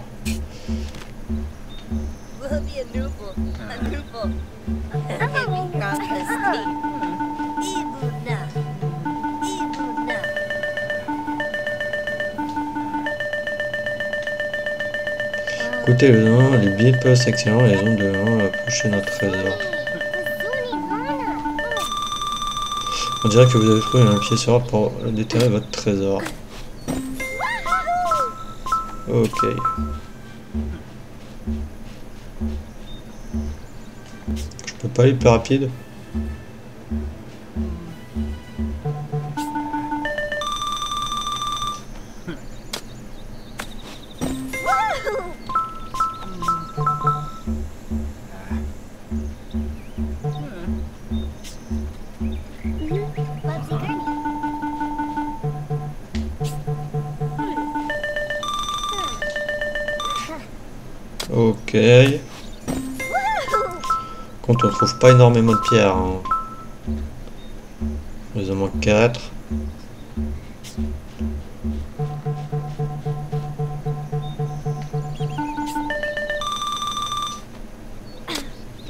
Écoutez le 1, les billets de poste excellents, les ondes de 1 approcher notre trésor. On dirait que vous avez trouvé un pied sur pour déterrer votre trésor. Ok. Je peux pas aller plus rapide. Ok. Quand on trouve pas énormément de pierres. Hein. Il en manque 4.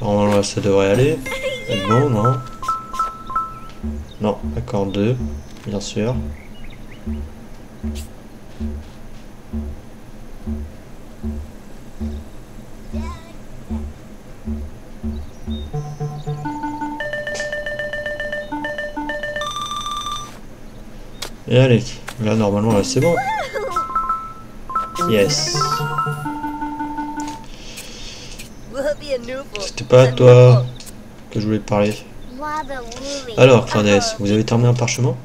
Normalement là, ça devrait aller. Bon, non. Non, d'accord, 2, bien sûr. Et allez, là normalement là c'est bon. Yes. C'était pas à toi que je voulais parler. Alors Claudette, vous avez terminé un parchemin?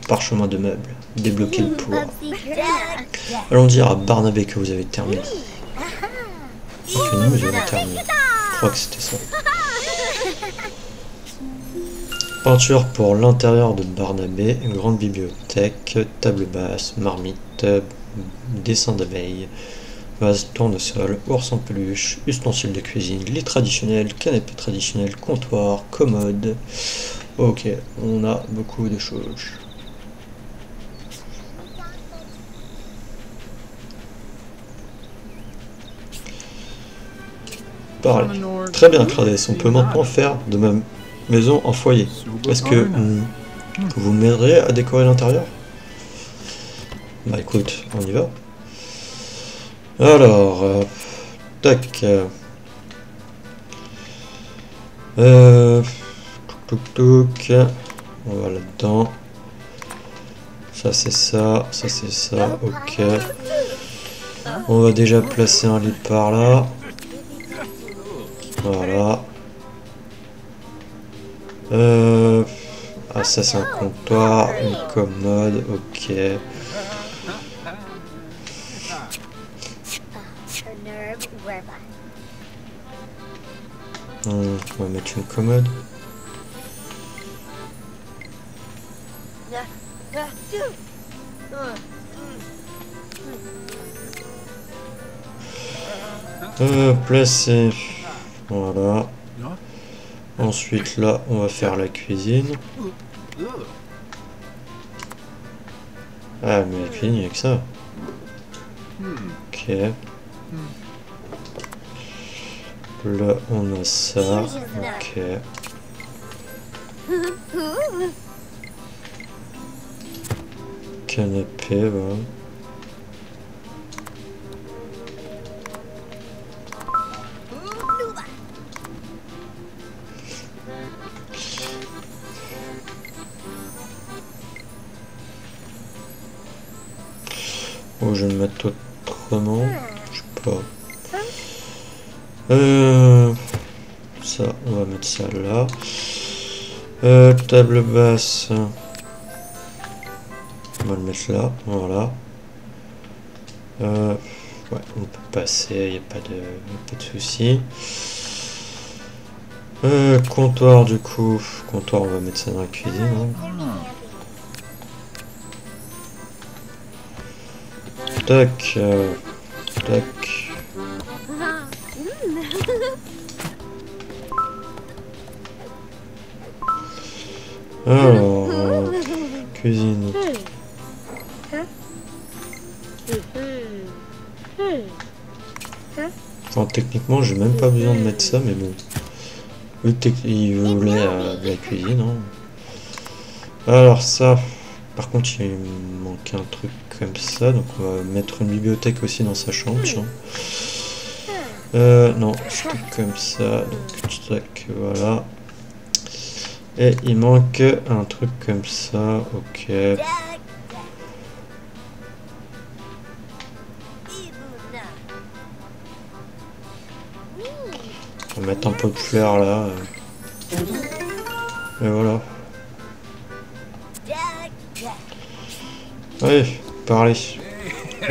Parchemin de meubles. Débloquer le pouvoir. Allons dire à Barnabé que vous avez terminé. Que nous avons terminé. Je crois que c'était ça. Peinture pour l'intérieur de Barnabé, une grande bibliothèque, table basse, marmite, dessin d'abeilles, vase tournesol, ours en peluche, ustensiles de cuisine, lit traditionnel, canapé traditionnel, comptoir, commode. Ok, on a beaucoup de choses. Pareil. Très bien, Claudette, on peut maintenant faire de ma maison en foyer. Est-ce que vous m'aiderez à décorer l'intérieur? Bah écoute, on y va. Alors, tac. Touc. On va là-dedans. Ça c'est ça, ça c'est ça, ok. On va déjà placer un lit par là. Voilà. Ah ça c'est un comptoir, une commode, ok. On va mettre une commode. Placer. Voilà. Ensuite là on va faire la cuisine. Ah mais la cuisine il n'y a que ça. Ok. Là on a ça. Ok. Canapé, voilà. Oh, je vais le mettre autrement. Je sais pas. Ça, on va mettre ça là. Table basse. On va le mettre là. Voilà. Ouais, on peut passer, il n'y a pas de souci. Comptoir, du coup. Comptoir, on va mettre ça dans la cuisine. Hein. Tac. Tac. Alors, cuisine. Enfin, techniquement, j'ai même pas besoin de mettre ça, mais bon. Vu qu'il voulait de la cuisine. Hein. Alors ça, par contre, il me manque un truc comme ça, donc on va mettre une bibliothèque aussi dans sa chambre. Tiens. Non, c'est comme ça. Donc, tac, voilà. Et il manque un truc comme ça, ok. On va mettre un peu de fleurs là. Et voilà. Ouais, parlez.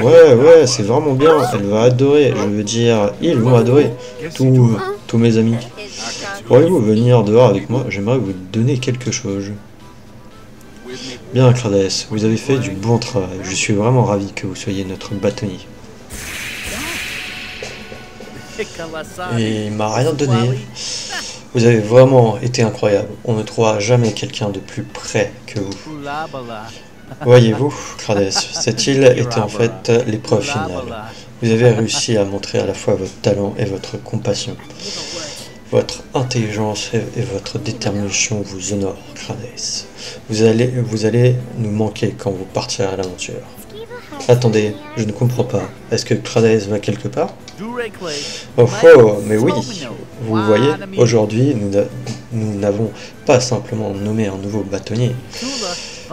Ouais, c'est vraiment bien. Elle va adorer. Je veux dire, ils vont adorer. Tous mes amis. Pourriez-vous venir dehors avec moi? J'aimerais vous donner quelque chose. Bien, Crades, vous avez fait du bon travail. Je suis vraiment ravi que vous soyez notre bâtonnier. Et il m'a rien donné. Vous avez vraiment été incroyable. On ne trouvera jamais quelqu'un de plus près que vous. Voyez-vous, Crades, cette île était en fait l'épreuve finale. Vous avez réussi à montrer à la fois votre talent et votre compassion. Votre intelligence et votre détermination vous honorent, Crades. Vous allez nous manquer quand vous partirez à l'aventure. Attendez, je ne comprends pas. Est-ce que Crades va quelque part? Oh, mais oui. Vous voyez, aujourd'hui, nous n'avons pas simplement nommé un nouveau bâtonnier.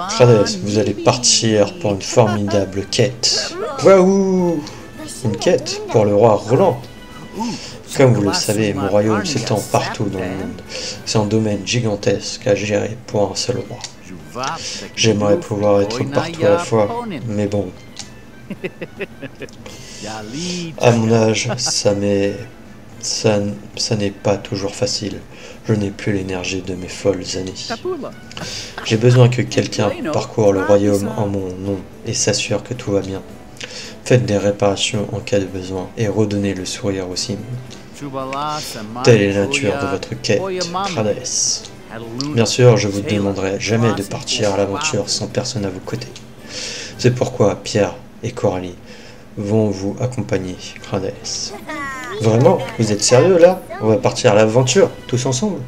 Crades, vous allez partir pour une formidable quête. Waouh! Une quête pour le roi Roland. Comme vous le savez, mon royaume s'étend partout dans le monde. C'est un domaine gigantesque à gérer pour un seul roi. J'aimerais pouvoir être partout à la fois, mais bon. À mon âge, ça n'est pas toujours facile. Je n'ai plus l'énergie de mes folles années. J'ai besoin que quelqu'un parcourt le royaume en mon nom et s'assure que tout va bien. Faites des réparations en cas de besoin et redonnez le sourire aux cimes. Telle est la nature de votre quête, Crades. Bien sûr, je vous demanderai jamais de partir à l'aventure sans personne à vos côtés. C'est pourquoi Pierre et Coralie vont vous accompagner, Crades. Vraiment? Vous êtes sérieux là? On va partir à l'aventure, tous ensemble?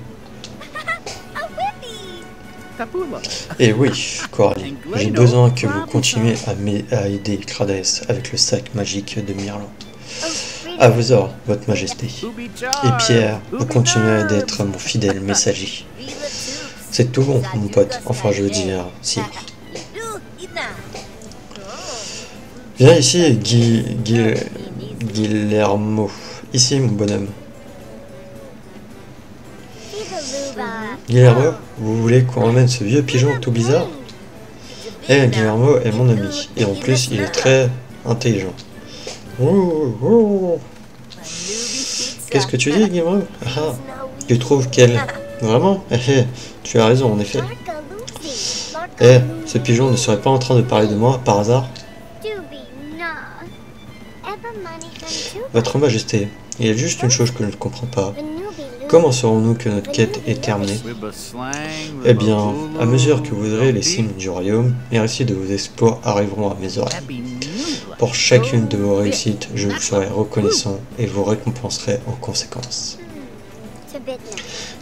Et oui, Coralie, j'ai besoin que vous continuiez à aider Crades avec le sac magique de Mirlan. À vos ordres, votre majesté. Et Pierre, vous continuerez d'être mon fidèle messager. C'est tout bon, mon pote. Enfin, je veux dire, si. Viens ici, Guillermo. Ici, mon bonhomme. Guillermo, vous voulez qu'on emmène ce vieux pigeon tout bizarre? Eh, Guillermo est mon ami. Et en plus, il est très intelligent. Qu'est-ce que tu dis, Guillermo? Ah, tu trouves qu'elle... Vraiment? Tu as raison, en effet. Ce pigeon ne serait pas en train de parler de moi, par hasard? Votre Majesté, il y a juste une chose que je ne comprends pas. Comment saurons-nous que notre quête est terminée? Eh bien, à mesure que vous aurez les cimes du royaume, les récits de vos exploits arriveront à mes oreilles. Pour chacune de vos réussites, je vous serai reconnaissant et vous récompenserai en conséquence.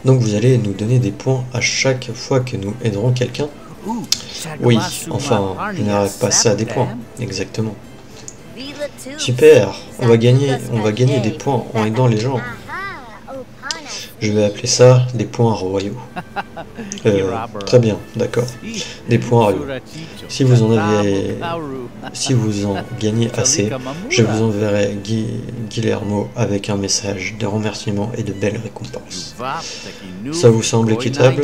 Donc vous allez nous donner des points à chaque fois que nous aiderons quelqu'un? Oui, enfin, je n'aurai pas ça des points, exactement. Super, on va gagner des points en aidant les gens. Je vais appeler ça des points royaux. Très bien, d'accord. Des points royaux. Si vous en gagnez assez, je vous enverrai Guillermo avec un message de remerciement et de belles récompenses. Ça vous semble équitable?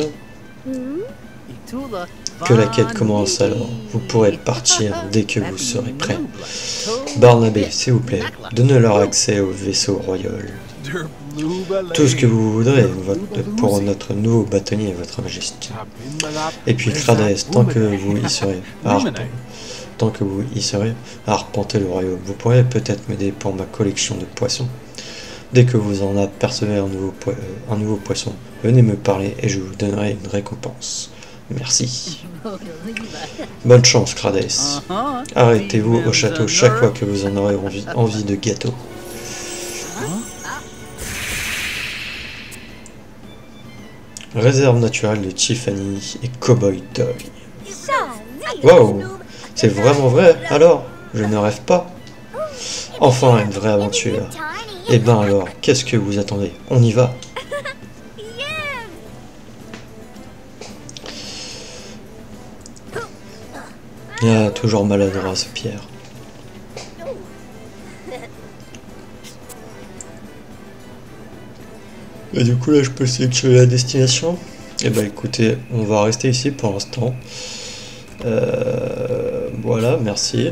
Que la quête commence alors. Vous pourrez partir dès que vous serez prêt. Barnabé, s'il vous plaît, donnez-leur accès au vaisseau royal. Tout ce que vous voudrez pour notre nouveau bâtonnier, votre majesté. Et puis Crades, tant que vous y serez à arpenter le royaume, vous pourrez peut-être m'aider pour ma collection de poissons. Dès que vous en apercevez un nouveau poisson, venez me parler et je vous donnerai une récompense. Merci. Bonne chance, Crades. Arrêtez-vous au château chaque fois que vous en aurez envie de gâteau. Réserve naturelle de Tiffany et Cowboy Toy. Waouh, c'est vraiment vrai, alors? Je ne rêve pas. Enfin, une vraie aventure. Eh ben alors, qu'est-ce que vous attendez? On y va. Ah, toujours maladroit ce Pierre. Et du coup là je peux sélectionner la destination. Et bah écoutez, on va rester ici pour l'instant. Voilà, merci.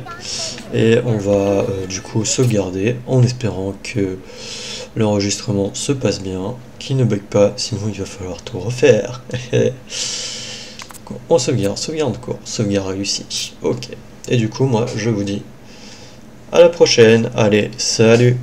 Et on va du coup sauvegarder en espérant que l'enregistrement se passe bien, qu'il ne bug pas, sinon il va falloir tout refaire. On sauvegarde court, sauvegarde réussi. Ok. Et du coup moi je vous dis à la prochaine. Allez, salut!